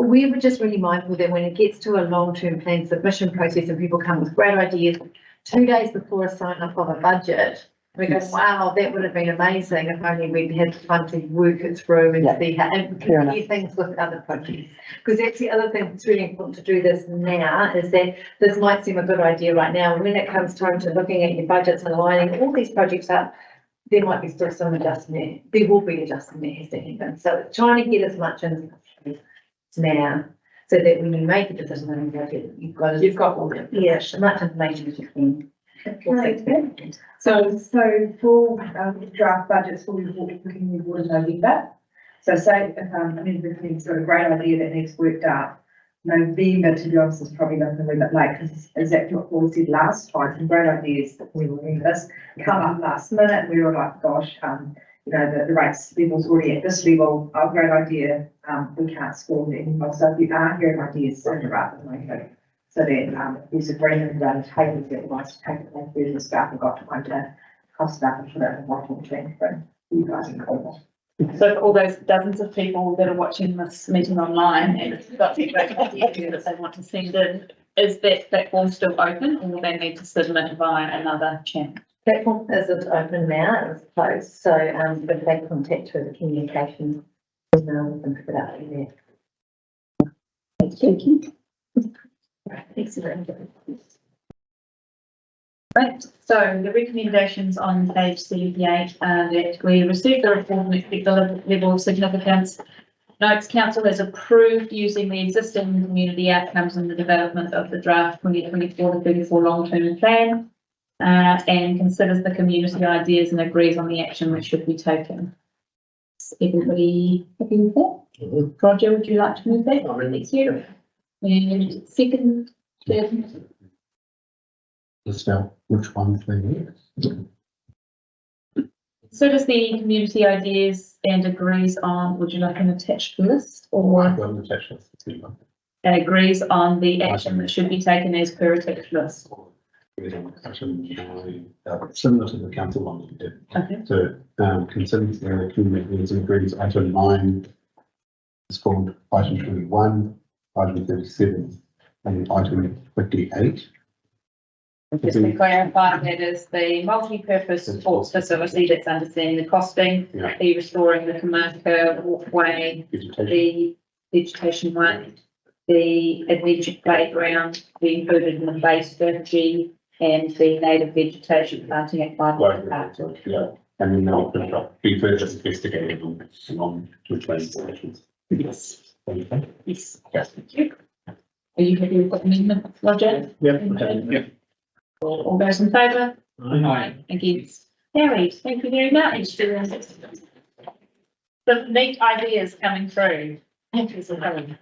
[SPEAKER 3] We were just really mindful that when it gets to a long-term plan submission process and people come with great ideas, 2 days before a sign off of a budget, we go, wow, that would have been amazing if only we'd had time to work it through and see how, and compare things with other projects. Because that's the other thing that's really important to do this now, is that this might seem a good idea right now. When it comes time to looking at your budgets and lining all these projects up, there might be still some adjustment. There will be adjustment that has to happen. So it's trying to get as much in now, so that when you make a decision on your budget, you've got all the, as much information as you can.
[SPEAKER 9] So for draft budgets for the board in November. So say if everything's got a great idea that needs worked out, November, to be honest, is probably looking a little bit late, because exactly what Paul said last time, some great ideas that we were in this come up last minute. We were like, gosh, the rates level's already at this level, a great idea, we can't score it anymore. So if you are hearing ideas sooner rather than later, so that there's agreement around tables that wants to take it like through the staff and got to find a cost staff and put it in one between for you guys and Cobalt.
[SPEAKER 1] So for all those dozens of people that are watching this meeting online and have got a great idea that they want to send in, is that platform still open, or will they need to submit via another channel?
[SPEAKER 3] Platform isn't open now, it's closed, so but they contact through the communication email and put it out there.
[SPEAKER 1] Thank you.
[SPEAKER 3] Excellent.
[SPEAKER 1] Right, so the recommendations on page 78 are that we received the report and expect the level of significance. Notes Council has approved using the existing community outcomes in the development of the draft 2024-34 long-term plan, and considers the community ideas and agrees on the action that should be taken. Is everybody happy with that? Roger, would you like to move that? Next year. And second, third.
[SPEAKER 12] List out which ones they need.
[SPEAKER 1] So does the community ideas and agrees on, would you like an attached list, or agrees on the action that should be taken as per attached list?
[SPEAKER 12] Similar to the council one we did.
[SPEAKER 1] Okay.
[SPEAKER 12] So considering the community agrees, item 9 is called item 21, item 37, and item 58.
[SPEAKER 1] Just to clarify, that is the multi-purpose sports facility that's understanding the costing, the restoring the Kamaka walkway, the vegetation one, the adventure playground, the included in the base strategy, and the native vegetation planting at 5 Park.
[SPEAKER 12] Yeah, and then they'll be further investigated on which way stations.
[SPEAKER 1] Yes.
[SPEAKER 12] Yes.
[SPEAKER 1] Thank you. Are you happy with the amendment, Roger?
[SPEAKER 6] Yeah.
[SPEAKER 1] All those in favour?
[SPEAKER 6] Aye.
[SPEAKER 1] Against? Carried. Thank you very much. Some neat ideas coming through. Thank you for coming.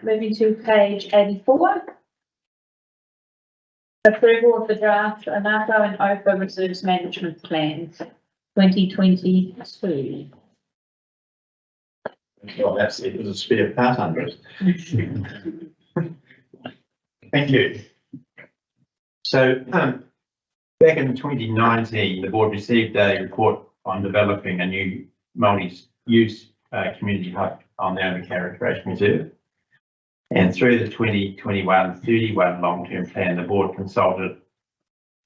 [SPEAKER 1] Moving to page 84. Approval of the draft Anako and OPA Reserves Management Plan 2022.
[SPEAKER 13] Well, that's it, was a spare part under it. Thank you. So, back in 2019, the board received a report on developing a new multi-use community hub on the Overcarriage Recreation Reserve. And through the 2021-31 long-term plan, the board consulted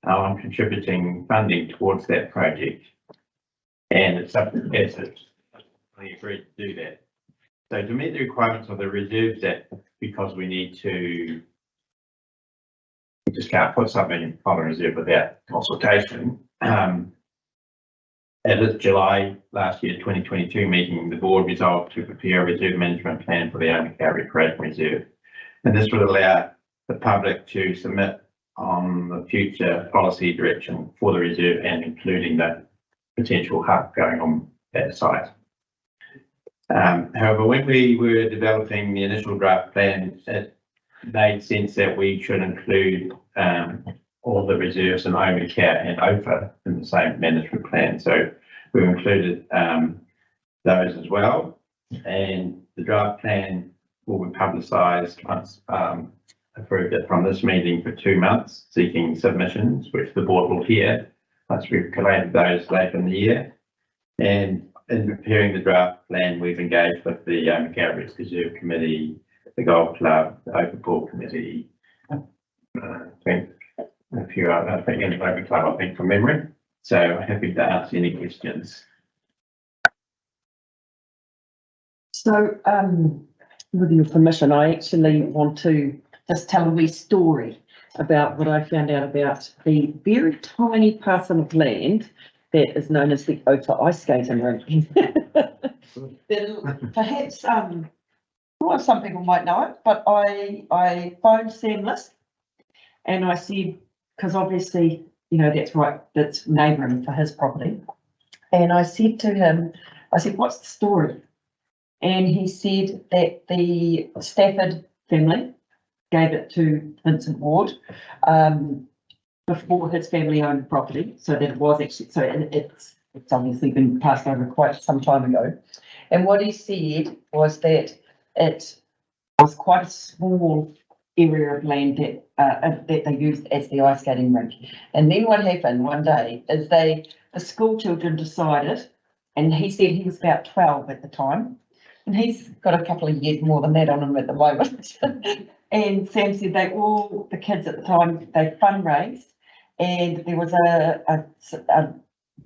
[SPEAKER 13] on contributing funding towards that project. And it's up to we agreed to do that. So to meet the requirements of the Reserves Act, because we just can't put something on a reserve without consultation. At the July last year, 2022 meeting, the board resolved to prepare a reserve management plan for the Omakau Recreation Reserve. And this would allow the public to submit on the future policy direction for the reserve and including the potential hub going on that site. However, when we were developing the initial draft plan, it made sense that we should include all the reserves in Omakau and OFA in the same management plan. So we've included those as well. And the draft plan will be publicised once approved it from this meeting for 2 months, seeking submissions, which the board will hear once we've collated those later in the year. And in preparing the draft plan, we've engaged with the Omakau Reserve Committee, the Golf Club, the Open Pool Committee, I think a few other, I think, in the Open Club, I think, from memory. So happy to answer any questions.
[SPEAKER 4] So, with your permission, I actually want to just tell a wee story about what I found out about the very tiny parcel of land that is known as the OFA ice skating rink. Perhaps, well, some people might know it, but I phoned Sam List and I said, because obviously, you know, that's right, that's neighbouring for his property. And I said to him, I said, what's the story? And he said that the Stafford family gave it to Vincent Ward before his family owned property. So that it was actually, so it's obviously been passed over quite some time ago. And what he said was that it was quite a small area of land that they used as the ice skating rink. And then what happened one day is the school children decided, and he said he was about 12 at the time, and he's got a couple of years more than that on him at the moment. And Sam said the kids at the time, they fundraised, and there was a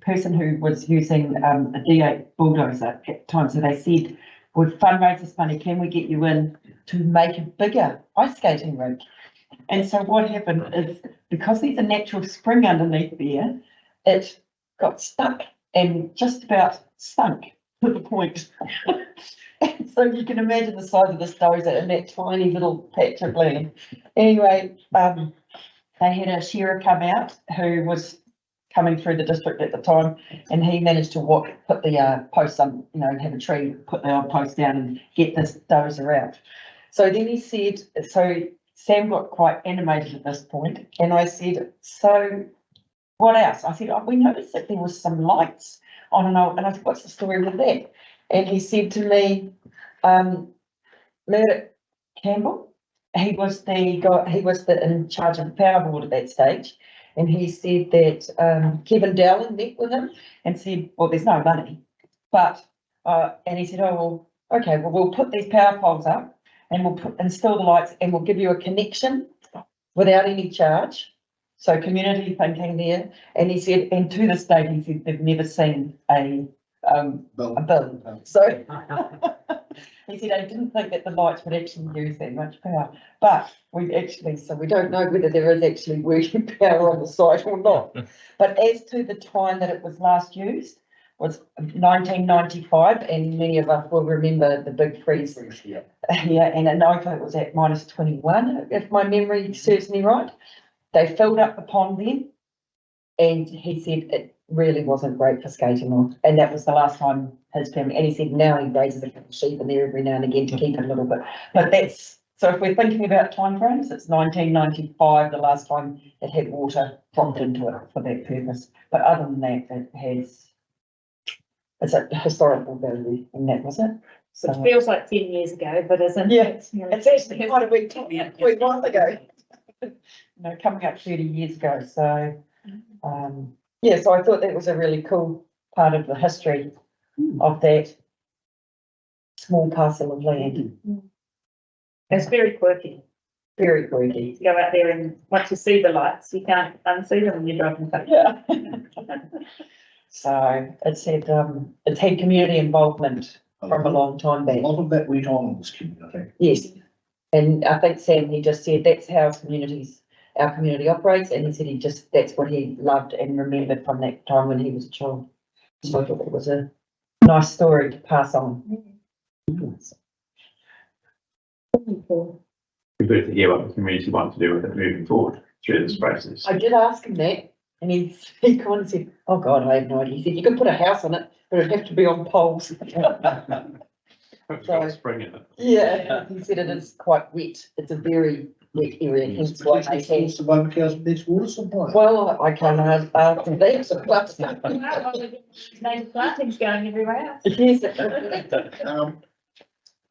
[SPEAKER 4] person who was using a D8 bulldozer at the time. So they said, we've fundraised this money, can we get you in to make a bigger ice skating rink? And so what happened is, because there's a natural spring underneath there, it got stuck and just about sunk to the point. And so you can imagine the size of this dozer in that tiny little patch of land. Anyway, they had a shearer come out who was coming through the district at the time, and he managed to put the posts on, you know, have a tree, put the old post down and get this dozer out. So then he said, so Sam got quite animated at this point, and I said, so what else? I said, oh, we noticed that there was some lights on an old, and I said, what's the story with that? And he said to me, Murdoch Campbell, he was in charge of the power board at that stage. And he said that Kevin Dowling met with him and said, well, there's no money. But, and he said, oh, well, okay, well, we'll put these power poles up and we'll install the lights and we'll give you a connection without any charge. So community thinking there. And he said, and to this day, he said they've never seen a bill. So he said, I didn't think that the lights would actually use that much power, but so we don't know whether there is actually working power on the site or not. But as to the time that it was last used, was 1995, and many of us will remember the big freeze. Yeah, and in OFA it was at -21, if my memory serves me right. They filled up the pond then, and he said it really wasn't great for skating on, and that was the last time his family, and he said now he raises a couple of sheep in there every now and again to keep it a little bit. But that's, so if we're thinking about timeframes, it's 1995, the last time it had water pumped into it for that purpose. But other than that, it's a historical value, and that was it. So
[SPEAKER 1] It feels like 10 years ago, but isn't
[SPEAKER 4] yeah,
[SPEAKER 1] it?
[SPEAKER 4] it's actually quite a week ago. No, coming up 30 years ago. So yeah, so I thought that was a really cool part of the history of that small parcel of land.
[SPEAKER 1] It's very quirky.
[SPEAKER 4] Very freaky.
[SPEAKER 1] Go out there and once you see the lights, you can't unsee them when you're driving the car.
[SPEAKER 4] Yeah. So it's had community involvement from a long time
[SPEAKER 2] A
[SPEAKER 4] back.
[SPEAKER 2] lot of that went on in this community, I think.
[SPEAKER 4] Yes. And I think Sam, he just said that's how our community operates, and he said that's what he loved and remembered from that time when he was a child. So I thought it was a nice story to pass on.
[SPEAKER 13] Be good to hear what the community want to do with it moving forward through this process.
[SPEAKER 4] I did ask him that, and he kind of said, "Oh God, I have no idea." He said, "You could put a house on it, but it'd have to be on poles."
[SPEAKER 13] Hopefully spring in it.
[SPEAKER 4] Yeah, he said it is quite wet. It's a very wet area, hence why they have.
[SPEAKER 2] It's the Womaco's next water supply.
[SPEAKER 4] Well, I can't answer that, but
[SPEAKER 1] Native planting's going everywhere else.
[SPEAKER 4] yes.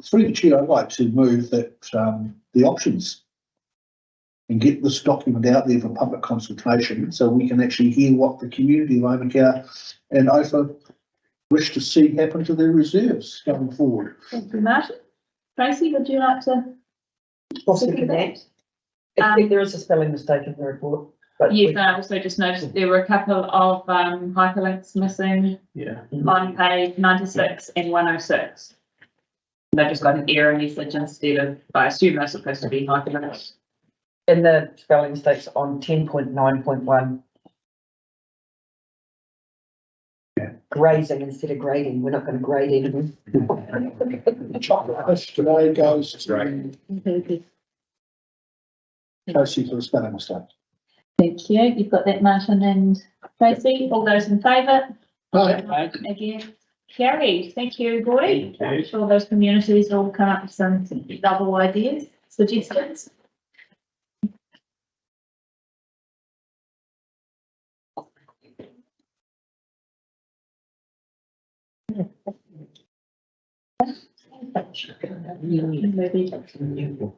[SPEAKER 2] Through the chair, I'd like to move that, the options and get this document out there for public consultation so we can actually hear what the community of Womacao and OFA wish to see happen to their reserves going forward.
[SPEAKER 1] Thank you, Martin. Tracy, would you like to?
[SPEAKER 4] Second that. I think there is a spelling mistake in the report. But
[SPEAKER 1] Yes, I also just noticed there were a couple of hyperlinks missing
[SPEAKER 5] Yeah.
[SPEAKER 1] on page 96 and 106. They just got an error message instead of, I assume they're supposed to be hyperlinks.
[SPEAKER 4] and the spelling mistakes on 10.9.1. Grazing instead of grading. We're not going to grade anything.
[SPEAKER 2] Chocolate today goes to Tracy for the spelling mistake.
[SPEAKER 1] Thank you. You've got that, Martin and Tracy. All those in favour?
[SPEAKER 2] Aye.
[SPEAKER 1] Again, carried. Thank you, Gordy. I'm sure those communities will come up with some novel ideas, suggestions.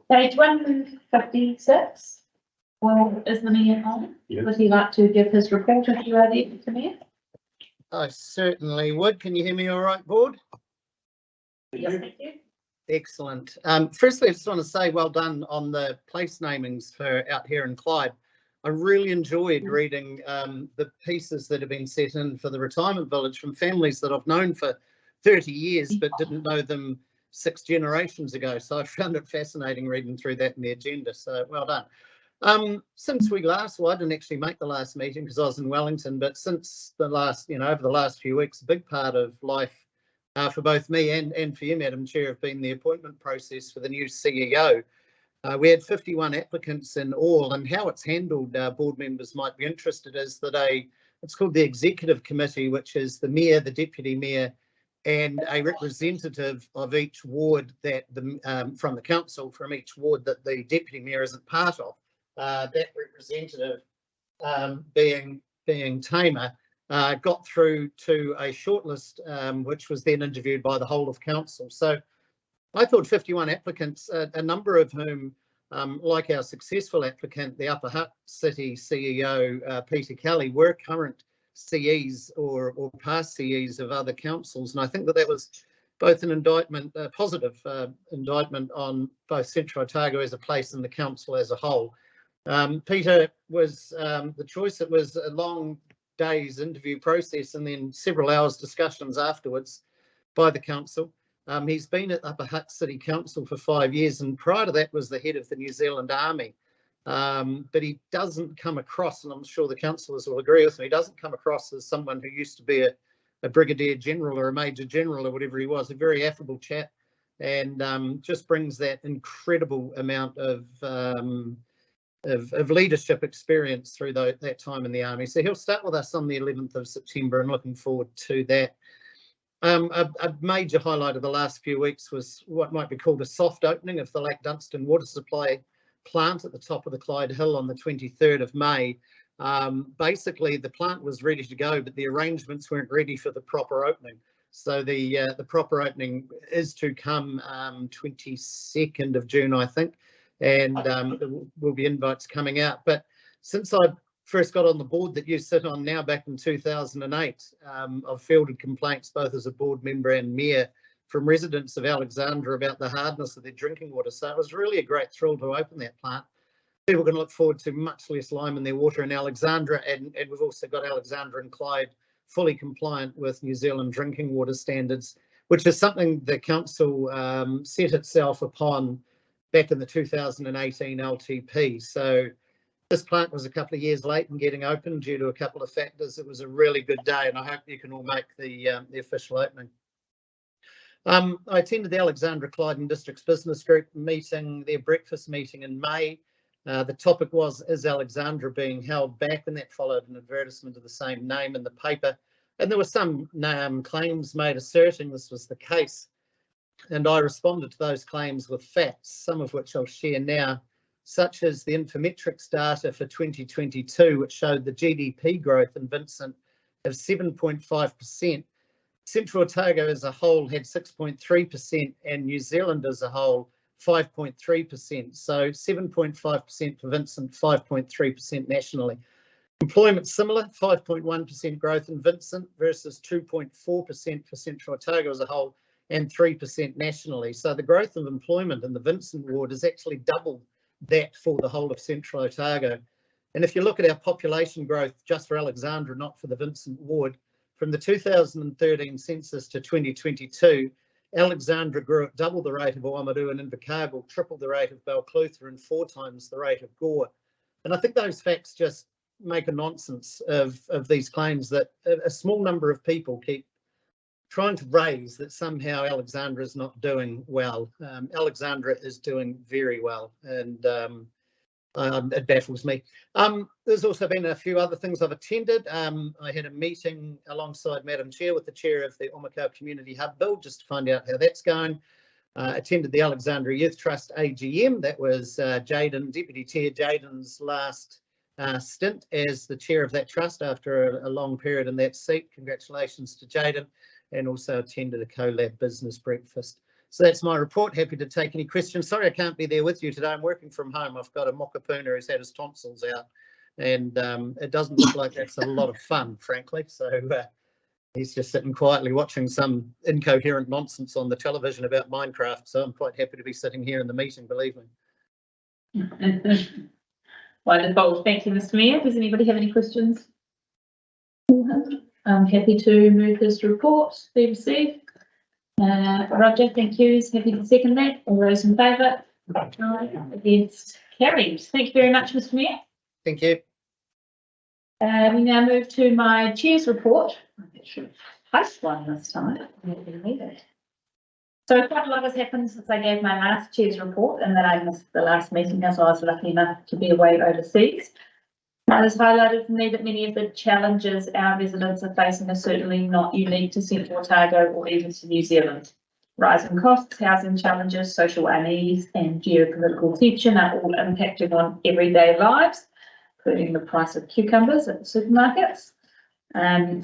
[SPEAKER 1] Page 156. Well, is the Mayor on?
[SPEAKER 5] Yeah.
[SPEAKER 1] Would he like to give his report if you are there, Mr. Mayor?
[SPEAKER 14] I certainly would. Can you hear me all right, board?
[SPEAKER 1] Yes, thank you.
[SPEAKER 14] Excellent. Firstly, I just want to say well done on the place namings for out here in Clyde. I really enjoyed reading the pieces that have been set in for the retirement village from families that I've known for 30 years but didn't know them 6 generations ago. So I found it fascinating reading through that in the agenda. So well done. Since we last, well, I didn't actually make the last meeting because I was in Wellington, but since the last, over the last few weeks, a big part of life for both me and for you, Madam Chair, have been the appointment process for the new CEO. We had 51 applicants in all, and how it's handled, board members might be interested, is that it's called the Executive Committee, which is the Mayor, the Deputy Mayor, and a representative of each ward that from the council, from each ward that the Deputy Mayor isn't part of. That representative, being Tamer, got through to a shortlist, which was then interviewed by the whole of council. So I thought 51 applicants, a number of whom, like our successful applicant, the Upper Hutt City CEO, Peter Kelly, were current CEs or past CEs of other councils. And I think that was both an indictment, a positive indictment on both Central Otago as a place and the council as a whole. Peter was the choice. It was a long day's interview process and then several hours discussions afterwards by the council. He's been at Upper Hutt City Council for 5 years, and prior to that was the head of the New Zealand Army. But he doesn't come across, and I'm sure the councillors will agree with me, he doesn't come across as someone who used to be a brigadier general or a major general or whatever he was. A very affable chap, and just brings that incredible amount of leadership experience through that time in the army. So he'll start with us on the 11th of September, and looking forward to that. A major highlight of the last few weeks was what might be called a soft opening of the Lac Dunstan water supply plant at the top of the Clyde Hill on the 23rd of May. Basically, the plant was ready to go, but the arrangements weren't ready for the proper opening. So the proper opening is to come 22nd of June, I think, and there will be invites coming out. But since I first got on the board that you sit on now, back in 2008, I've fielded complaints both as a board member and mayor from residents of Alexandra about the hardness of their drinking water. So it was really a great thrill to open that plant. People can look forward to much less lime in their water in Alexandra, and we've also got Alexandra and Clyde fully compliant with New Zealand drinking water standards, which is something the council set itself upon back in the 2018 LTP. So this plant was a couple of years late in getting open due to a couple of factors. It was a really good day, and I hope you can all make the official opening. I attended the Alexandra Clyde and Districts Business Group meeting, their breakfast meeting in May. The topic was, is Alexandra being held back? And that followed an advertisement of the same name in the paper. And there were some claims made asserting this was the case. And I responded to those claims with facts, some of which I'll share now, such as the Infometrics data for 2022, which showed the GDP growth in Vincent of 7.5%. Central Otago as a whole had 6.3%, and New Zealand as a whole 5.3%. So 7.5% for Vincent, 5.3% nationally. Employment similar, 5.1% growth in Vincent versus 2.4% for Central Otago as a whole and 3% nationally. So the growth of employment in the Vincent ward is actually double that for the whole of Central Otago. And if you look at our population growth just for Alexandra, not for the Vincent ward, from the 2013 census to 2022, Alexandra grew at double the rate of Oamaru and Invercargill, triple the rate of Balclutha, and 4 times the rate of Gore. And I think those facts just make a nonsense of these claims that a small number of people keep trying to raise that somehow Alexandra is not doing well. Alexandra is doing very well, and it baffles me. There's also been a few other things I've attended. I had a meeting alongside Madam Chair with the chair of the Omako Community Hub Build just to find out how that's going. Attended the Alexandra Youth Trust AGM. That was Jaden, Deputy Chair Jaden's last stint as the chair of that trust after a long period in that seat. Congratulations to Jaden. And also attended a CoLab business breakfast. So that's my report. Happy to take any questions. Sorry I can't be there with you today. I'm working from home. I've got a mokapuna who's had his tonsils out, and it doesn't look like that's a lot of fun, frankly. So he's just sitting quietly watching some incoherent nonsense on the television about Minecraft. So I'm quite happy to be sitting here in the meeting, believe me.
[SPEAKER 1] Wonderful. Thank you, Mr. Mayor. Does anybody have any questions? I'm happy to move this report be received. Roger, thank you. Is happy to second that. All those in favour? Against? Carried. Thank you very much, Mr. Mayor.
[SPEAKER 14] Thank you.
[SPEAKER 1] We now move to my chair's report. I should post one this time. So quite a lot has happened since I gave my last chair's report, and then I missed the last meeting as I was lucky enough to be away overseas. It has highlighted for me that many of the challenges our residents are facing are certainly not unique to Central Otago or even to New Zealand. Rising costs, housing challenges, social unease and geopolitical tension are all impacting on everyday lives, including the price of cucumbers at the supermarkets.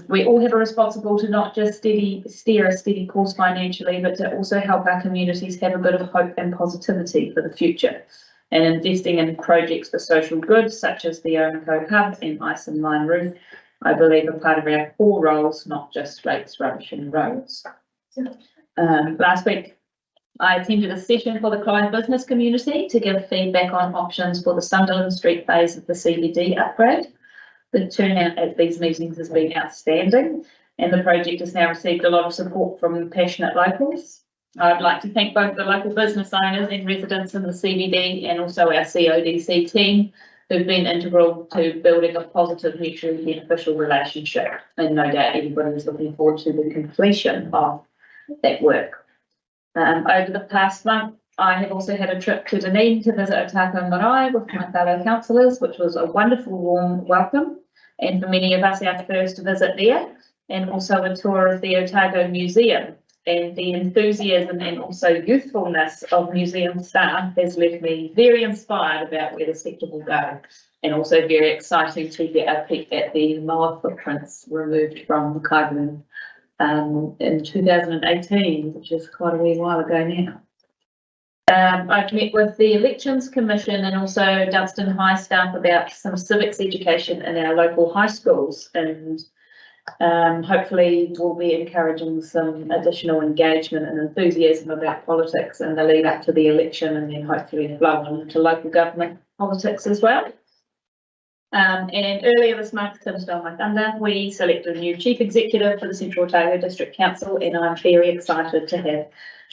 [SPEAKER 1] We all have a responsibility to not just steer a steady course financially, but to also help our communities have a bit of hope and positivity for the future. And investing in projects for social good, such as the Omako Hub and Ice and Line Roof, I believe are part of our core roles, not just rates, rubbish and roads. Last week, I attended a session for the Clyde business community to give feedback on options for the Sunderland Street phase of the CBD upgrade. The turnout at these meetings has been outstanding, and the project has now received a lot of support from passionate locals. I'd like to thank both the local business owners and residents in the CBD and also our CODC team who've been integral to building a positive, mutually beneficial relationship. And no doubt everybody is looking forward to the completion of that work. Over the past month, I have also had a trip to Dunedin to visit Otako Marae with my fellow councillors, which was a wonderful warm welcome. And for many of us, our first visit there, and also a tour of the Otago Museum. And the enthusiasm and also youthfulness of museum staff has left me very inspired about where the sector will go, and also very exciting to get a peek at the moa footprints removed from the Kaiburn in 2018, which is quite a wee while ago now. I've met with the Elections Commission and also Dunstan High staff about some civics education in our local high schools, and Hopefully we'll be encouraging some additional engagement and enthusiasm about politics in the lead up to the election, and then hopefully flow on into local government politics as well. And earlier this month, Tim stole my thunder, we selected a new chief executive for the Central Otago District Council, and I'm very excited to have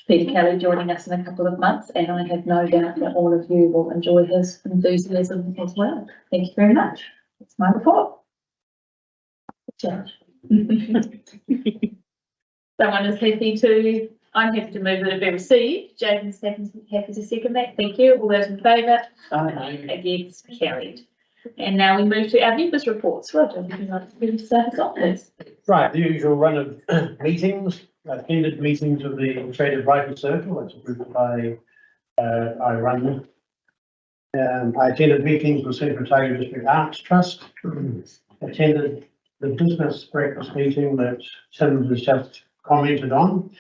[SPEAKER 1] Peter Kelly joining us in a couple of months, and I have no doubt that all of you will enjoy his enthusiasm as well. Thank you very much. That's my report. Someone is happy to, I'm happy to move that it be received. James happy to second that. Thank you. All those in favour? Against, carried. And now we move to our members' reports. Roger, would you like to start us off, please?
[SPEAKER 6] Right, the usual run of meetings, attended meetings of the Australian Writers Circle, that's a group I run. I attended meetings with Central Otago District Arts Trust, attended the business breakfast meeting that Tim has just commented on.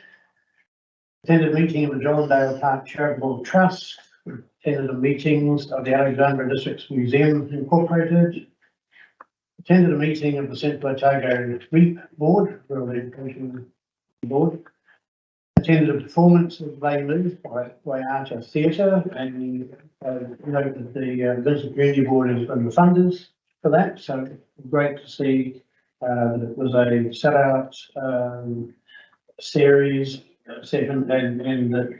[SPEAKER 6] Attended a meeting of the John Dale Park Charitable Trust, attended the meetings of the Alexandra Districts Museum Incorporated, attended a meeting of the Central Otago REAP Board, Rural Education Board, attended a performance of Les Mis by Archer Theatre, and note that the Vincent Community Board is one of the funders for that, so great to see that it was a set-out series segment, and that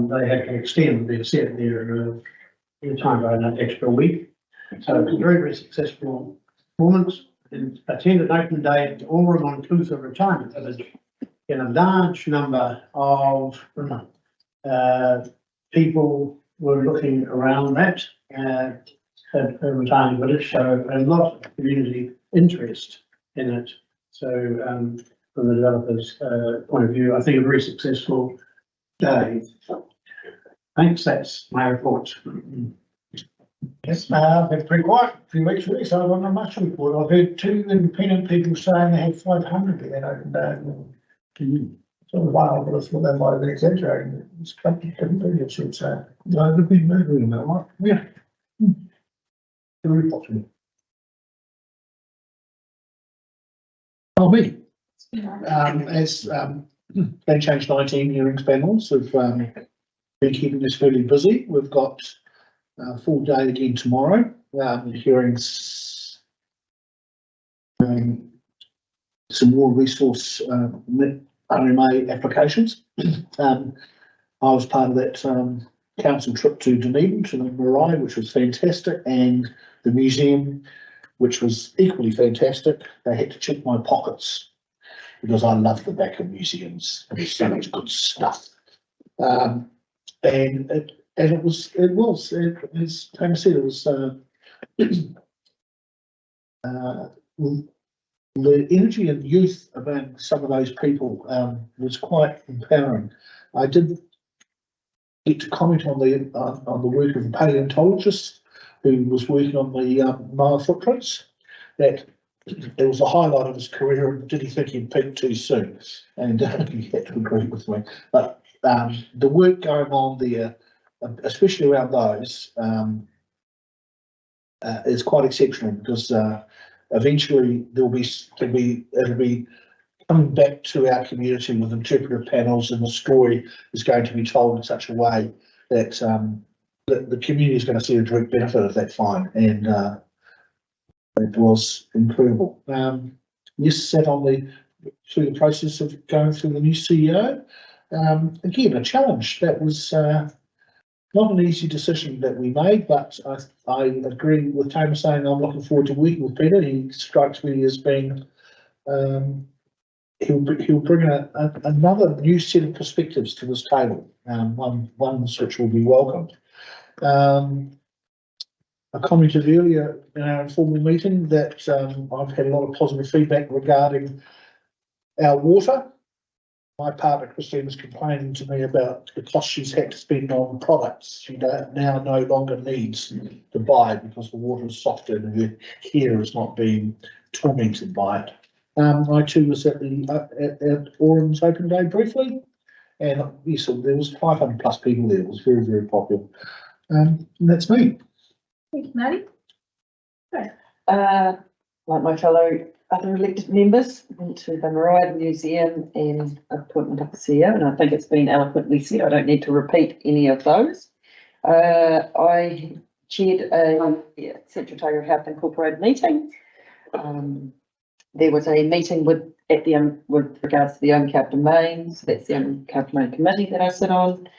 [SPEAKER 6] they had to extend their set their time by an extra week. So it was a very, very successful performance. And attended open day at the Allroom on Clutha Retirement Village, and a large number of people were looking around that at a retirement village, so a lot of community interest in it. So from the developers' point of view, I think a very successful day. Thanks, that's my report.
[SPEAKER 2] Yes, I've been pretty quiet a few weeks really, so I don't know much to report. I've heard 2 independent people saying they had 500 at that open day. So while I thought they might have been exaggerating, it's plenty of should say. No, they've been moving about, right? Yeah. Very possible. Oh, me. As they changed 19 hearings panels, have been keeping us fairly busy. We've got a full day again tomorrow, hearings, some more resource RMA applications. I was part of that council trip to Dunedin, to the marae, which was fantastic, and the museum, which was equally fantastic. They had to check my pockets because I love the back of museums. There's so much good stuff. And it was, as Tony said, it was the energy and youth about some of those people was quite empowering. I did get to comment on the work of the paleontologist who was working on the Maya footprints. That it was a highlight of his career, and did he think he'd peaked too soon? And he had to agree with me. But the work going on there, especially around those, is quite exceptional, because eventually it'll be coming back to our community with interpretive panels, and the story is going to be told in such a way that the community is going to see a direct benefit of that find, and it was incredible. Yes, sat on through the process of going through the new CEO. Again, a challenge. That was not an easy decision that we made, but I agree with Tamer saying I'm looking forward to working with Peter. He strikes me as being he'll bring another new set of perspectives to this table, ones which will be welcomed. I commented earlier in our informal meeting that I've had a lot of positive feedback regarding our water. My partner Christine was complaining to me about the cost she's had to spend on products she now no longer needs to buy because the water is softer and her hair is not being tormented by it. I too was at Orang's open day briefly, and yes, there was 500 plus people there. It was very, very popular. And that's me.
[SPEAKER 1] Thank you, Maddie.
[SPEAKER 4] Like my fellow other elected members, went to the Mariah Museum and appointment of the CEO, and I think it's been eloquently said. I don't need to repeat any of those. I chaired a Central Otago Health Incorporated meeting. There was a meeting with regards to the uncapped domain, so that's the uncapped domain committee that I sit on,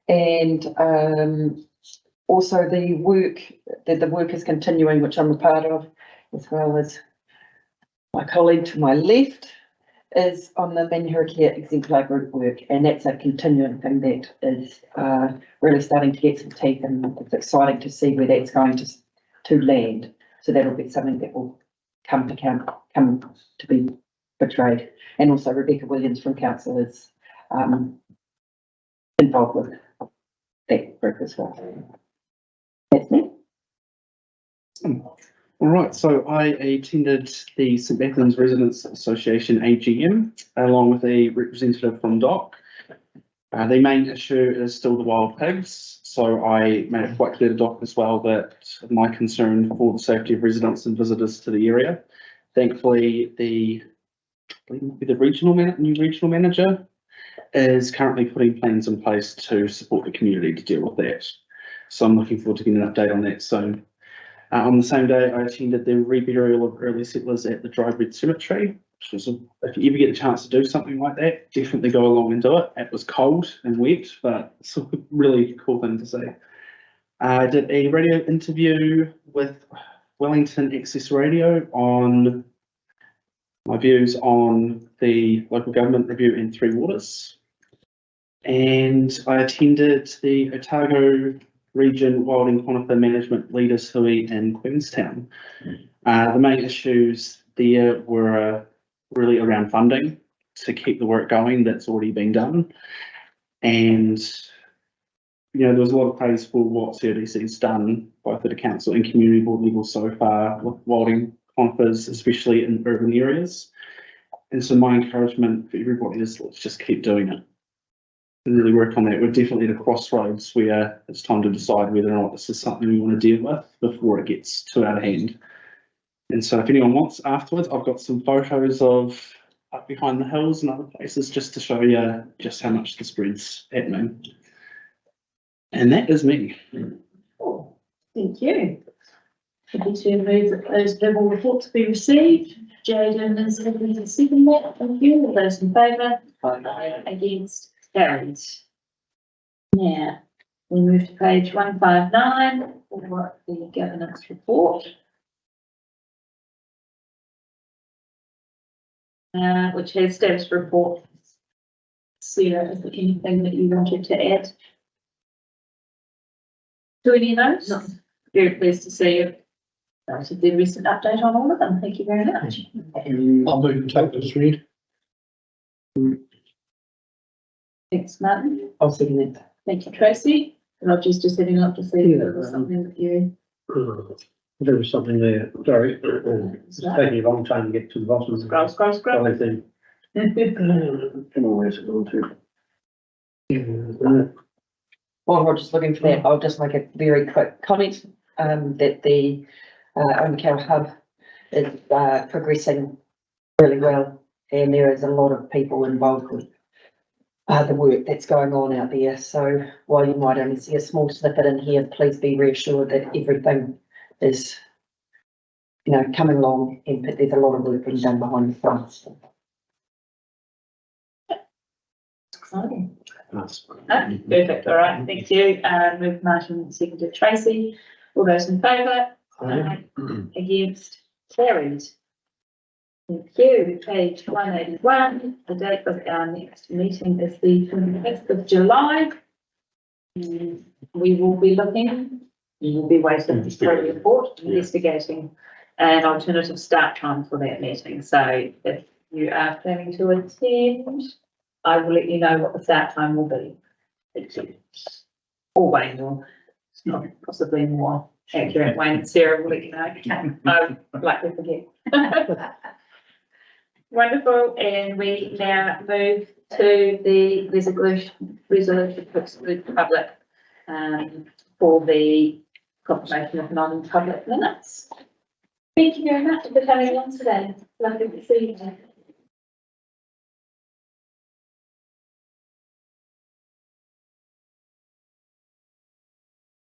[SPEAKER 4] and also the work is continuing, which I'm a part of, as well as my colleague to my left is on the Manuherikia exemplar group work, and that's a continuing thing that is really starting to get some teeth, and it's exciting to see where that's going to land. So that'll be something that will come to be portrayed. And also Rebecca Williams from Council is involved with that group as well. That's me.
[SPEAKER 5] All right, so I attended the St Bathans Residents Association AGM along with a representative from DOC. The main issue is still the wild pigs, so I made it quite clear to DOC as well that my concern for the safety of residents and visitors to the area. Thankfully, the new regional manager is currently putting plans in place to support the community to deal with that. So I'm looking forward to getting an update on that soon. On the same day, I attended the reburial of early settlers at the Dry Bed Cemetery, which was, if you ever get a chance to do something like that, definitely go along and do it. It was cold and wet, but it's a really cool thing to see. I did a radio interview with Wellington Access Radio on my views on the local government review in Three Waters. And I attended the Otago Region Wild and Conifer Management Leaders Hui in Queenstown. The main issues there were really around funding to keep the work going that's already been done. And, you know, there was a lot of praise for what CRDC's done, both at a council and community board level so far, with wilding conifers, especially in urban areas. And so my encouragement for everybody is let's just keep doing it and really work on that. We're definitely at a crossroads where it's time to decide whether or not this is something we want to deal with before it gets too out of hand. And so if anyone wants afterwards, I've got some photos of up behind the hills and other places just to show you just how much the spread's happening. And that is me.
[SPEAKER 1] Oh, thank you. Happy to move that those verbal reports be received. Jaden is happy to second that. Thank you. All those in favour? Aye. Against? Carried. Now, we move to page 159 for the governance report. Which has status report. Sarah, is there anything that you wanted to add to any of those? No. Very pleased to see you. That should be a recent update on all of them. Thank you very much.
[SPEAKER 2] I'll move and take this read.
[SPEAKER 1] Thanks, Martin.
[SPEAKER 4] I'll second it.
[SPEAKER 1] Thank you, Tracy. Roger's just heading up to see if there was something that you.
[SPEAKER 6] There was something there, sorry, it's taking a long time to get to the bottom.
[SPEAKER 1] Scroll.
[SPEAKER 6] I think. Where's it gone to?
[SPEAKER 4] While Roger's looking for that, I'll just make a very quick comment that the Omacao Hub is progressing really well, and there is a lot of people involved with the work that's going on out there. So while you might only see a small snippet in here, please be reassured that everything is, you know, coming along, and there's a lot of work being done behind the scenes.
[SPEAKER 1] Exciting. Perfect. All right. Thank you. Move Martin, seconded Tracy. All those in favour? Against? Carried. Thank you. Page 181. The date of our next meeting is the 25th of July. We will be looking. You will be waiting for a report, investigating an alternative start time for that meeting. So if you are planning to attend, I will let you know what the start time will be. Or Wayne will, it's not possibly more accurate. Wayne and Sarah will let you know. I'll likely forget. Wonderful, and we now move to the resolution put to the public for the confirmation of non-public minutes. Thank you very much for coming along today. Lovely to see you.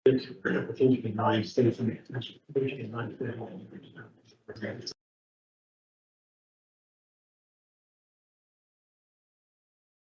[SPEAKER 6] It's potentially nice, things.